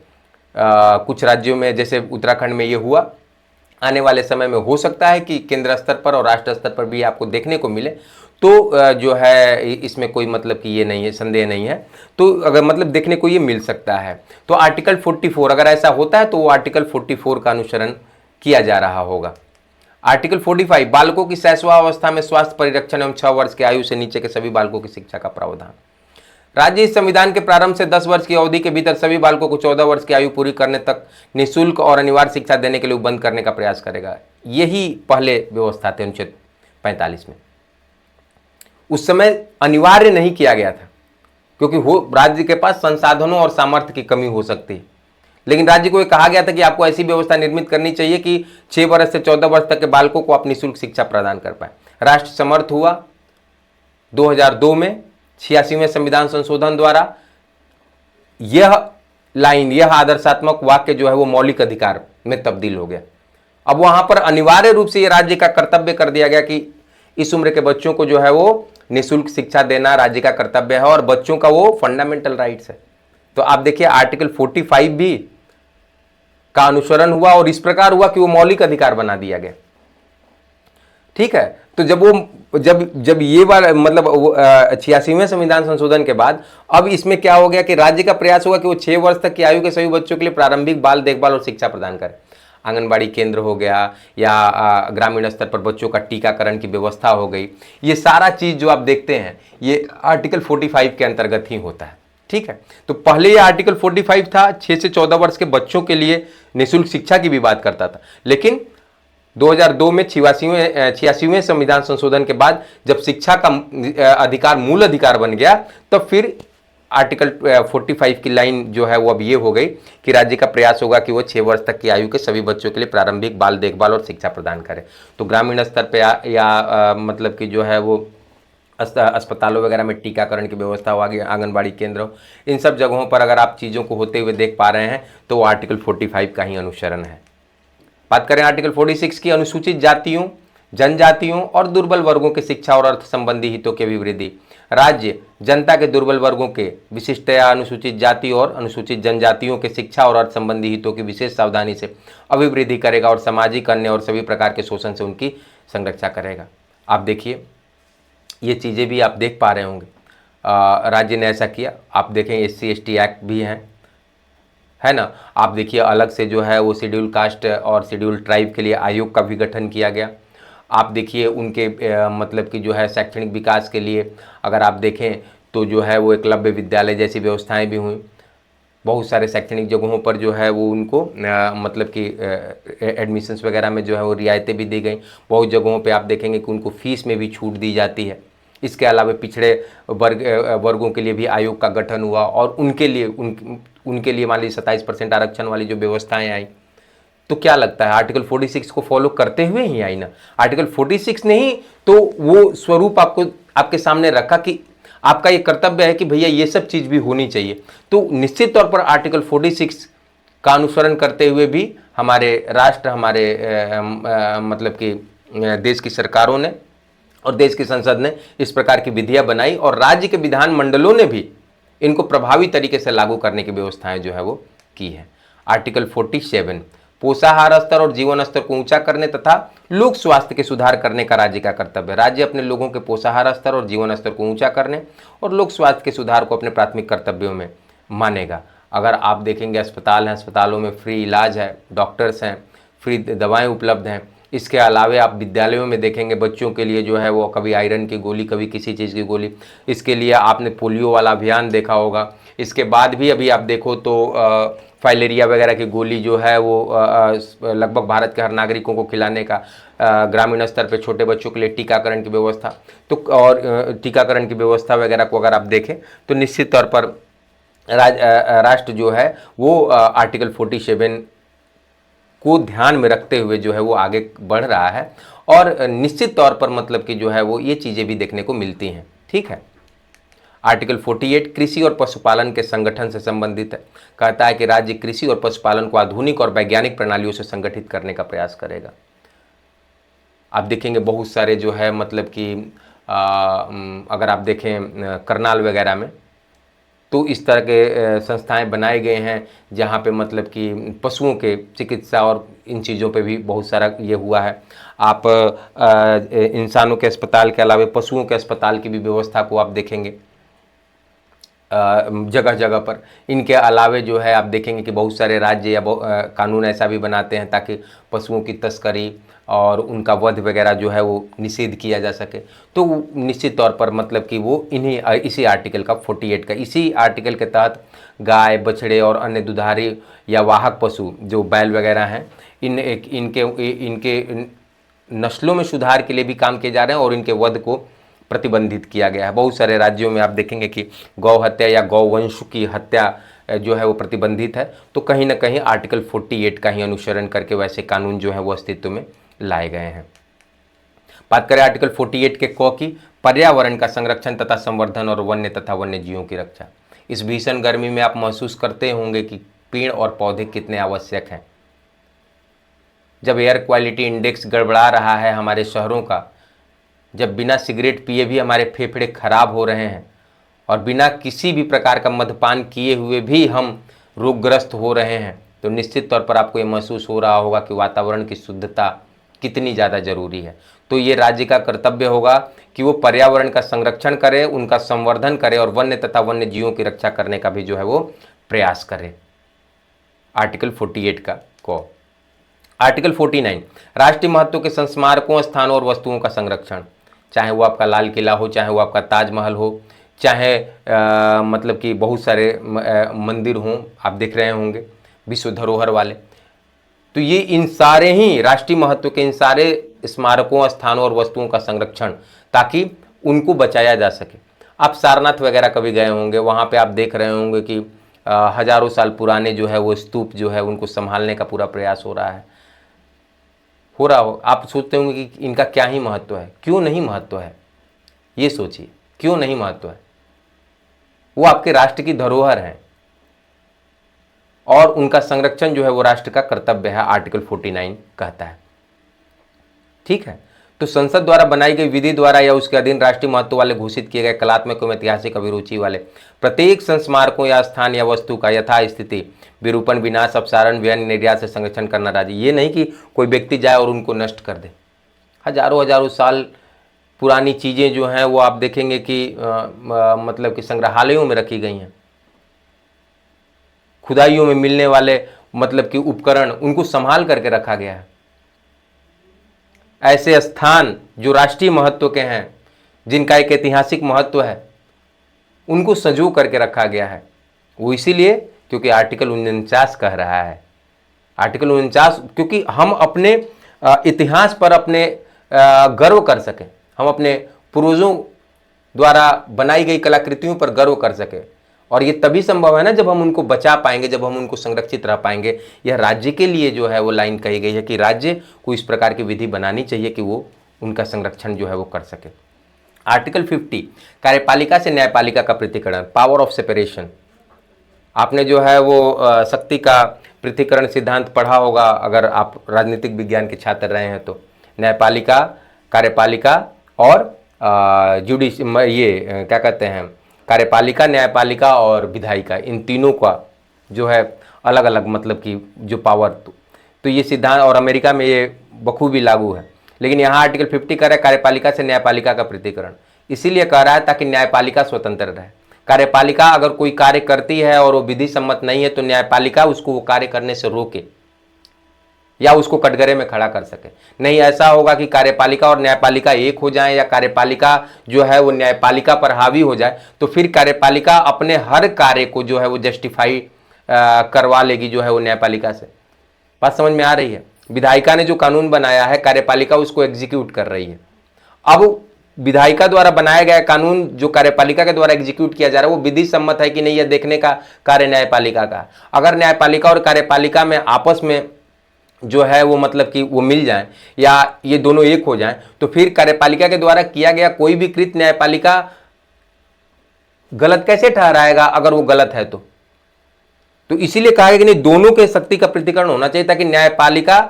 कुछ राज्यों में जैसे उत्तराखंड में ये हुआ, आने वाले समय में हो सकता है कि केंद्र स्तर पर और राष्ट्र स्तर पर भी आपको देखने को मिले। तो जो है इसमें कोई मतलब कि ये नहीं है, संदेह नहीं है। तो अगर मतलब देखने को ये मिल सकता है तो आर्टिकल 44 अगर ऐसा होता है तो वो आर्टिकल 44 का अनुसरण किया जा रहा होगा। आर्टिकल 45 बालकों की शैशवावस्था में स्वास्थ्य परिरक्षण एवं 6 वर्ष की आयु से नीचे के सभी बालकों की शिक्षा का प्रावधान। राज्य इस संविधान के प्रारंभ से 10 वर्ष की अवधि के भीतर सभी बालकों को 14 वर्ष की आयु पूरी करने तक निःशुल्क और अनिवार्य शिक्षा देने के लिए बंद करने का प्रयास करेगा। यही पहले व्यवस्था थे अनुच्छेद 45 में। उस समय अनिवार्य नहीं किया गया था क्योंकि राज्य के पास संसाधनों और सामर्थ्य की कमी हो सकती है, लेकिन राज्य को यह कहा गया था कि आपको ऐसी व्यवस्था निर्मित करनी चाहिए कि 6 वर्ष से 14 वर्ष तक के बालकों को आप निःशुल्क शिक्षा प्रदान कर पाए। राष्ट्र समर्थ हुआ 2002 में 86वें संविधान संशोधन द्वारा। यह लाइन, यह आदर्शात्मक वाक्य जो है वो मौलिक अधिकार में तब्दील हो गया। अब वहां पर अनिवार्य रूप से यह राज्य का कर्तव्य कर दिया गया कि इस उम्र के बच्चों को जो है वो निःशुल्क शिक्षा देना राज्य का कर्तव्य है और बच्चों का वो फंडामेंटल राइट्स है। तो आप देखिए आर्टिकल 45 भी का अनुसरण हुआ और इस प्रकार हुआ कि वो मौलिक अधिकार बना दिया गया। ठीक है, तो जब ये बार मतलब 86वें संविधान संशोधन के बाद अब इसमें क्या हो गया कि राज्य का प्रयास होगा कि वो 6 वर्ष तक की आयु के सभी बच्चों के लिए प्रारंभिक बाल देखभाल और शिक्षा प्रदान करे। आंगनबाड़ी केंद्र हो गया या ग्रामीण स्तर पर बच्चों का टीकाकरण की व्यवस्था हो गई। ये सारा चीज जो आप देखते हैं ये आर्टिकल 45 के अंतर्गत ही होता है। ठीक है, तो पहले ये आर्टिकल 45 था, 6 से 14 वर्ष के बच्चों के लिए निःशुल्क शिक्षा की भी बात करता था, लेकिन 2002 में 86वें संविधान संशोधन के बाद जब शिक्षा का अधिकार मूल अधिकार बन गया तब फिर आर्टिकल 45 की लाइन जो है वो अब ये हो गई कि राज्य का प्रयास होगा कि वो 6 वर्ष तक की आयु के सभी बच्चों के लिए प्रारंभिक बाल देखभाल और शिक्षा प्रदान करे। तो ग्रामीण स्तर पे या मतलब कि जो है वो अस्पतालों वगैरह में टीकाकरण की व्यवस्था हो, आगे आंगनबाड़ी केंद्र, इन सब जगहों पर अगर आप चीज़ों को होते हुए देख पा रहे हैं तो वो आर्टिकल 45 का ही अनुसरण है। बात करें आर्टिकल 46 की, अनुसूचित जातियों, जनजातियों और दुर्बल वर्गों के शिक्षा और अर्थ संबंधी हितों की अभिवृद्धि। राज्य जनता के दुर्बल वर्गों के, विशिष्टया अनुसूचित जाति और अनुसूचित जनजातियों के शिक्षा और अर्थ संबंधी हितों की विशेष सावधानी से अभिवृद्धि करेगा और सामाजिक, अन्य और सभी प्रकार के शोषण से उनकी संरक्षा करेगा। आप देखिए ये चीज़ें भी आप देख पा रहे होंगे, राज्य ने ऐसा किया। आप देखें SC/ST एक्ट भी है ना। आप देखिए अलग से जो है वो शेड्यूल कास्ट और शेड्यूल ट्राइब के लिए आयोग का भी गठन किया गया। आप देखिए उनके मतलब कि जो है शैक्षणिक विकास के लिए अगर आप देखें तो जो है वो एकलव्य विद्यालय जैसी व्यवस्थाएं भी हुई। बहुत सारे शैक्षणिक जगहों पर जो है वो उनको मतलब कि एडमिशन्स वगैरह में जो है वो रियायतें भी दी गई। बहुत जगहों पे आप देखेंगे कि उनको फीस में भी छूट दी जाती है। इसके अलावा पिछड़े वर्गों के लिए भी आयोग का गठन हुआ और उनके लिए मान लीजिए 27% आरक्षण वाली जो व्यवस्थाएं आई। तो क्या लगता है आर्टिकल 46 को फॉलो करते हुए ही आई ना। आर्टिकल 46 ने ही तो वो स्वरूप आपको आपके सामने रखा कि आपका ये कर्तव्य है कि भैया ये सब चीज़ भी होनी चाहिए। तो निश्चित तौर पर आर्टिकल 46 का अनुसरण करते हुए भी हमारे राष्ट्र, हमारे मतलब कि देश की सरकारों ने और देश की संसद ने इस प्रकार की विधियां बनाई और राज्य के विधान मंडलों ने भी इनको प्रभावी तरीके से लागू करने की व्यवस्थाएं जो है वो की है। आर्टिकल 47 पोषाहार स्तर और जीवन स्तर को ऊंचा करने तथा लोक स्वास्थ्य के सुधार करने का राज्य का कर्तव्य है। राज्य अपने लोगों के पोषाहार स्तर और जीवन स्तर को ऊंचा करने और लोक स्वास्थ्य के सुधार को अपने प्राथमिक कर्तव्यों में मानेगा। अगर आप देखेंगे अस्पताल हैं, अस्पतालों में फ्री इलाज है, डॉक्टर्स हैं, फ्री दवाएं उपलब्ध हैं। इसके अलावा आप विद्यालयों में देखेंगे बच्चों के लिए जो है वो कभी आयरन की गोली, कभी किसी चीज़ की गोली। इसके लिए आपने पोलियो वाला अभियान देखा होगा। इसके बाद भी अभी आप देखो तो फाइलेरिया वगैरह की गोली जो है वो लगभग भारत के हर नागरिकों को खिलाने का ग्रामीण स्तर पे छोटे बच्चों के लिए टीकाकरण की व्यवस्था तो और टीकाकरण की व्यवस्था वगैरह को अगर आप देखें तो निश्चित तौर पर राष्ट्र जो है वो आर्टिकल 47 को ध्यान में रखते हुए जो है वो आगे बढ़ रहा है और निश्चित तौर पर मतलब कि जो है वो ये चीज़ें भी देखने को मिलती हैं। ठीक है। आर्टिकल 48 कृषि और पशुपालन के संगठन से संबंधित है। कहता है कि राज्य कृषि और पशुपालन को आधुनिक और वैज्ञानिक प्रणालियों से संगठित करने का प्रयास करेगा। आप देखेंगे बहुत सारे जो है मतलब कि अगर आप देखें करनाल वगैरह में तो इस तरह के संस्थाएं बनाए गए हैं जहां पे मतलब कि पशुओं के चिकित्सा और इन चीज़ों पे भी बहुत सारा ये हुआ है। आप इंसानों के अस्पताल के अलावा पशुओं के अस्पताल की भी व्यवस्था को आप देखेंगे जगह जगह पर। इनके अलावे जो है आप देखेंगे कि बहुत सारे राज्य या कानून ऐसा भी बनाते हैं ताकि पशुओं की तस्करी और उनका वध वगैरह जो है वो निषेध किया जा सके। तो निश्चित तौर पर मतलब कि वो इसी आर्टिकल का 48 का इसी आर्टिकल के तहत गाय, बछड़े और अन्य दुधारी या वाहक पशु जो बैल वगैरह हैं इनके नस्लों में सुधार के लिए भी काम किए जा रहे हैं और इनके वध को प्रतिबंधित किया गया है। बहुत सारे राज्यों में आप देखेंगे कि गौ हत्या या गौवंश की हत्या जो है वो प्रतिबंधित है। तो कहीं ना कहीं आर्टिकल 48 का ही अनुसरण करके वैसे कानून जो है वो अस्तित्व में लाए गए हैं। बात करें आर्टिकल 48 के क की, पर्यावरण का संरक्षण तथा संवर्धन और वन्य तथा वन्य जीवों की रक्षा। इस भीषण गर्मी में आप महसूस करते होंगे कि पेड़ और पौधे कितने आवश्यक हैं। जब एयर क्वालिटी इंडेक्स गड़बड़ा रहा है हमारे शहरों का, जब बिना सिगरेट पिए भी हमारे फेफड़े खराब हो रहे हैं और बिना किसी भी प्रकार का मद्यपान किए हुए भी हम रोगग्रस्त हो रहे हैं, तो निश्चित तौर पर आपको ये महसूस हो रहा होगा कि वातावरण की शुद्धता कितनी ज़्यादा ज़रूरी है। तो ये राज्य का कर्तव्य होगा कि वो पर्यावरण का संरक्षण करे, उनका संवर्धन करे और वन्य तथा वन्य जीवों की रक्षा करने का भी जो है वो प्रयास करे। आर्टिकल 48 का को। आर्टिकल 49 राष्ट्रीय महत्व के संस्मारकों, स्थानों और वस्तुओं का संरक्षण। चाहे वो आपका लाल किला हो, चाहे वो आपका ताजमहल हो, चाहे मतलब कि बहुत सारे मंदिर हों, आप देख रहे होंगे विश्व धरोहर वाले। तो ये इन सारे ही राष्ट्रीय महत्व के इन सारे स्मारकों, स्थानों और वस्तुओं का संरक्षण ताकि उनको बचाया जा सके। आप सारनाथ वगैरह कभी गए होंगे, वहाँ पे आप देख रहे होंगे कि हजारों साल पुराने जो है वो स्तूप जो है उनको संभालने का पूरा प्रयास हो रहा हो। आप सोचते होंगे कि इनका क्या ही महत्व है, क्यों नहीं महत्व है, ये सोचिए क्यों नहीं महत्व है। वो आपके राष्ट्र की धरोहर है और उनका संरक्षण जो है वो राष्ट्र का कर्तव्य है, आर्टिकल 49 कहता है। ठीक है। तो संसद द्वारा बनाई गई विधि द्वारा या उसके अधीन राष्ट्रीय महत्व वाले घोषित किए गए कलात्मक एवं ऐतिहासिक अभिरुचि वाले प्रत्येक संस्मारकों या स्थान या वस्तु का यथास्थिति विरूपण, विनाश, अपसारण, व्यय, निर्यात से संरक्षण करना राज्य। ये नहीं कि कोई व्यक्ति जाए और उनको नष्ट कर दे। हजारों साल पुरानी चीज़ें जो हैं वो आप देखेंगे कि मतलब कि संग्रहालयों में रखी गई हैं। खुदाइयों में मिलने वाले मतलब कि उपकरण उनको संभाल करके रखा गया है। ऐसे स्थान जो राष्ट्रीय महत्व के हैं, जिनका एक ऐतिहासिक महत्व है, उनको संजो करके रखा गया है। वो इसीलिए क्योंकि आर्टिकल 49 कह रहा है। आर्टिकल 49 क्योंकि हम अपने इतिहास पर अपने गर्व कर सकें, हम अपने पूर्वजों द्वारा बनाई गई कलाकृतियों पर गर्व कर सकें। और ये तभी संभव है ना जब हम उनको बचा पाएंगे, जब हम उनको संरक्षित रह पाएंगे। यह राज्य के लिए जो है वो लाइन कही गई है कि राज्य को इस प्रकार की विधि बनानी चाहिए कि वो उनका संरक्षण जो है वो कर सके। आर्टिकल 50 कार्यपालिका से न्यायपालिका का पृथक्करण, पावर ऑफ सेपरेशन। आपने जो है वो शक्ति का पृथक्करण सिद्धांत पढ़ा होगा अगर आप राजनीतिक विज्ञान के छात्र रहे हैं तो। न्यायपालिका, कार्यपालिका और ये क्या कहते हैं, कार्यपालिका, न्यायपालिका और विधायिका, इन तीनों का जो है अलग अलग मतलब कि जो पावर, तो ये सिद्धांत और अमेरिका में ये बखूबी लागू है। लेकिन यहाँ आर्टिकल 50 कह रहा है कार्यपालिका से न्यायपालिका का पृथक्करण। इसीलिए कह रहा है ताकि न्यायपालिका स्वतंत्र रहे। कार्यपालिका अगर कोई कार्य करती है और वो विधि सम्मत नहीं है तो न्यायपालिका उसको वो कार्य करने से रोके या उसको कटघरे में खड़ा कर सके। नहीं ऐसा होगा कि कार्यपालिका और न्यायपालिका एक हो जाए या कार्यपालिका जो है वो न्यायपालिका पर हावी हो जाए, तो फिर कार्यपालिका अपने हर कार्य को जो है वो जस्टिफाई करवा लेगी जो है वो न्यायपालिका से। बात समझ में आ रही है। विधायिका ने जो कानून बनाया है, कार्यपालिका उसको एग्जीक्यूट कर रही है। अब विधायिका द्वारा बनाया गया कानून जो कार्यपालिका के द्वारा एग्जीक्यूट किया जा रहा है वो विधि सम्मत है कि नहीं, यह देखने का कार्य न्यायपालिका का। अगर न्यायपालिका और कार्यपालिका में आपस में जो है वो मतलब कि वो मिल जाएं या ये दोनों एक हो जाएं, तो फिर कार्यपालिका के द्वारा किया गया कोई भी कृत्य न्यायपालिका गलत कैसे ठहराएगा अगर वो गलत है तो इसीलिए कहा गया कि नहीं, दोनों के शक्ति का प्रतिकरण होना चाहिए ताकि न्यायपालिका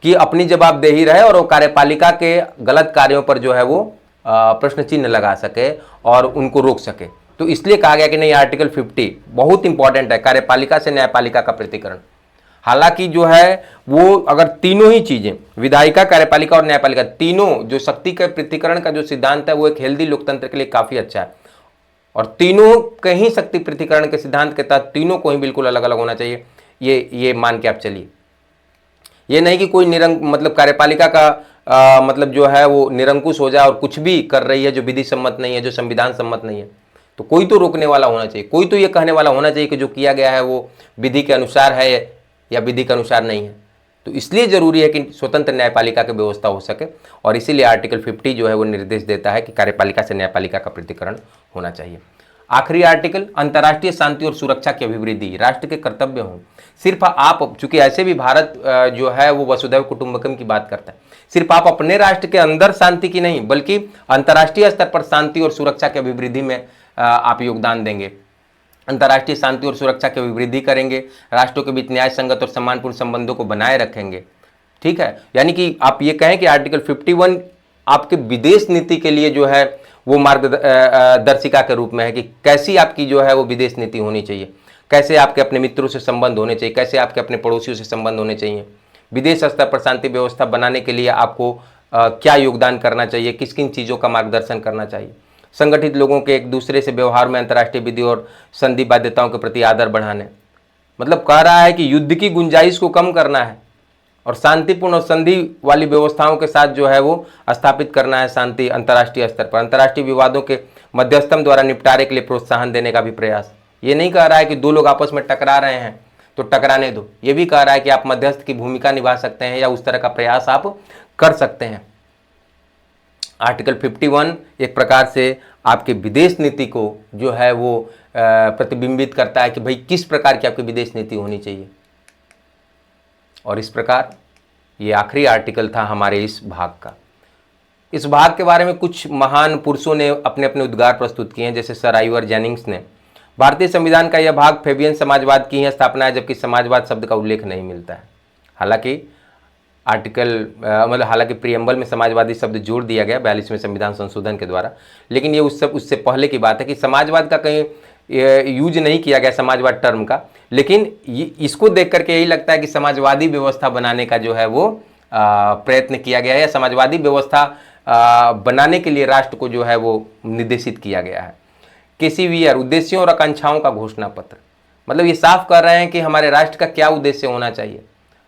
की अपनी जवाबदेही रहे और वो कार्यपालिका के गलत कार्यों पर जो है वो प्रश्न चिन्ह लगा सके और उनको रोक सके। तो इसलिए कहा गया कि नहीं, आर्टिकल 50 बहुत इंपॉर्टेंट है, कार्यपालिका से न्यायपालिका का प्रतिकरण। हालांकि जो है वो अगर तीनों ही चीजें, विधायिका, कार्यपालिका और न्यायपालिका, तीनों जो शक्ति के प्रतिकरण का जो सिद्धांत है वो एक हेल्दी लोकतंत्र के लिए काफी अच्छा है। और तीनों कहीं शक्ति प्रतिकरण के सिद्धांत के तहत तीनों को ही बिल्कुल अलग अलग होना चाहिए, ये मान के आप चलिए। ये नहीं कि कोई मतलब कार्यपालिका का मतलब जो है वो निरंकुश हो जाए और कुछ भी कर रही है जो विधि सम्मत नहीं है, जो संविधान सम्मत नहीं है। तो कोई तो रोकने वाला होना चाहिए, कोई तो ये कहने वाला होना चाहिए कि जो किया गया है वो विधि के अनुसार है या विधि के अनुसार नहीं है। तो इसलिए जरूरी है कि स्वतंत्र न्यायपालिका की व्यवस्था हो सके और इसीलिए आर्टिकल 50 जो है वो निर्देश देता है कि कार्यपालिका से न्यायपालिका का प्रतिकरण होना चाहिए। आखिरी आर्टिकल, अंतर्राष्ट्रीय शांति और सुरक्षा की अभिवृद्धि राष्ट्र के कर्तव्य हों। सिर्फ आप, चूंकि ऐसे भी भारत जो है वो वसुधैव कुटुंबकम की बात करता है, सिर्फ आप अपने राष्ट्र के अंदर शांति की नहीं बल्कि अंतर्राष्ट्रीय स्तर पर शांति और सुरक्षा की अभिवृद्धि में आप योगदान देंगे। अंतर्राष्ट्रीय शांति और सुरक्षा की अभिवृद्धि करेंगे, राष्ट्रों के बीच न्याय संगत और सम्मानपूर्ण संबंधों को बनाए रखेंगे। ठीक है, यानी कि आप ये कहें कि आर्टिकल 51 आपके विदेश नीति के लिए जो है वो मार्गदर्शिका के रूप में है कि कैसी आपकी जो है वो विदेश नीति होनी चाहिए, कैसे आपके अपने मित्रों से संबंध होने चाहिए, कैसे आपके अपने पड़ोसियों से संबंध होने चाहिए, विदेश स्तर पर शांति व्यवस्था बनाने के लिए आपको क्या योगदान करना चाहिए, किस किन चीज़ों का मार्गदर्शन करना चाहिए, संगठित लोगों के एक दूसरे से व्यवहार में अंतर्राष्ट्रीय विधि और संधि बाध्यताओं के प्रति आदर बढ़ाने। मतलब कह रहा है कि युद्ध की गुंजाइश को कम करना है और शांतिपूर्ण और संधि वाली व्यवस्थाओं के साथ जो है वो स्थापित करना है शांति अंतर्राष्ट्रीय स्तर पर। अंतर्राष्ट्रीय विवादों के मध्यस्थम द्वारा निपटारे के लिए प्रोत्साहन देने का भी प्रयास। ये नहीं कह रहा है कि दो लोग आपस में टकरा रहे हैं तो टकराने दो, ये भी कह रहा है कि आप मध्यस्थ की भूमिका निभा सकते हैं या उस तरह का प्रयास आप कर सकते हैं। आर्टिकल 51 एक प्रकार से आपके विदेश नीति को जो है वो प्रतिबिंबित करता है कि भाई किस प्रकार की आपकी विदेश नीति होनी चाहिए। और इस प्रकार ये आखिरी आर्टिकल था हमारे इस भाग का। इस भाग के बारे में कुछ महान पुरुषों ने अपने अपने उद्गार प्रस्तुत किए हैं, जैसे सर आइवर जेनिंग्स ने। भारतीय संविधान का यह भाग फेबियन समाजवाद की ही स्थापना है, जबकि समाजवाद शब्द का उल्लेख नहीं मिलता है। हालांकि हालांकि प्रियम्बल में समाजवादी शब्द जोड़ दिया गया 42वें संविधान संशोधन के द्वारा, लेकिन ये उससे पहले की बात है कि समाजवाद का कहीं यूज नहीं किया गया समाजवाद टर्म का। लेकिन इसको देख करके यही लगता है कि समाजवादी व्यवस्था बनाने का जो है वो प्रयत्न किया गया है या समाजवादी व्यवस्था बनाने के लिए राष्ट्र को जो है वो निर्देशित किया गया है। KCVR उद्देश्यों और आकांक्षाओं का घोषणा पत्र, मतलब ये साफ कर रहे हैं कि हमारे राष्ट्र का क्या उद्देश्य होना चाहिए,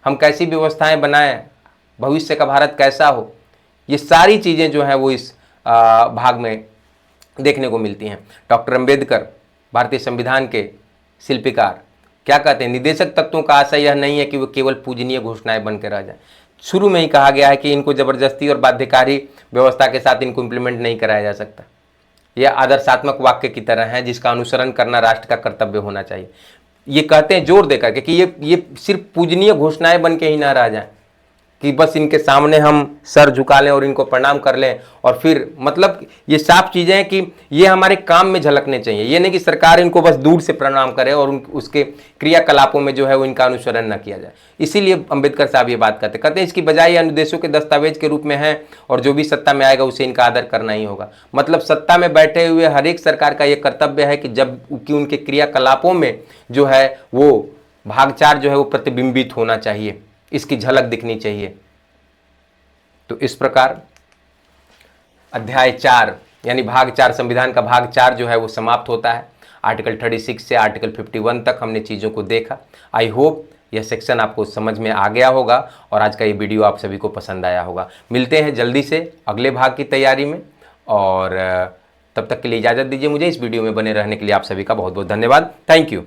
हम कैसी व्यवस्थाएं बनाएं, भविष्य का भारत कैसा हो। ये सारी चीज़ें जो हैं वो इस भाग में देखने को मिलती हैं। डॉक्टर अम्बेडकर भारतीय संविधान के शिल्पकार क्या कहते हैं, निदेशक तत्वों का आशय यह नहीं है कि वो केवल पूजनीय घोषणाएं बन के रह जाएं। शुरू में ही कहा गया है कि इनको जबरदस्ती और बाध्यकारी व्यवस्था के साथ इनको इम्प्लीमेंट नहीं कराया जा सकता। यह आदर्शात्मक वाक्य की तरह है जिसका अनुसरण करना राष्ट्र का कर्तव्य होना चाहिए। ये कहते हैं जोर देकर के कि ये सिर्फ पूजनीय घोषणाएं बन के ही ना रह जाएं कि बस इनके सामने हम सर झुका लें और इनको प्रणाम कर लें और फिर, मतलब ये साफ चीज़ें हैं कि ये हमारे काम में झलकने चाहिए। ये नहीं कि सरकार इनको बस दूर से प्रणाम करे और उसके क्रियाकलापों में जो है वो इनका अनुसरण न किया जाए। इसीलिए अंबेडकर साहब ये बात कहते हैं इसकी बजाय अनुदेशों के दस्तावेज के रूप में है और जो भी सत्ता में आएगा उसे इनका आदर करना ही होगा। मतलब सत्ता में बैठे हुए हर एक सरकार का ये कर्तव्य है कि जब कि उनके क्रियाकलापों में जो है वो भाग 4 जो है वो प्रतिबिंबित होना चाहिए, इसकी झलक दिखनी चाहिए। तो इस प्रकार अध्याय 4 यानी भाग 4 संविधान का भाग 4 जो है वो समाप्त होता है। आर्टिकल 36 से आर्टिकल 51 तक हमने चीज़ों को देखा। आई होप यह सेक्शन आपको समझ में आ गया होगा और आज का ये वीडियो आप सभी को पसंद आया होगा। मिलते हैं जल्दी से अगले भाग की तैयारी में और तब तक के लिए इजाज़त दीजिए मुझे। इस वीडियो में बने रहने के लिए आप सभी का बहुत बहुत धन्यवाद। Thank you.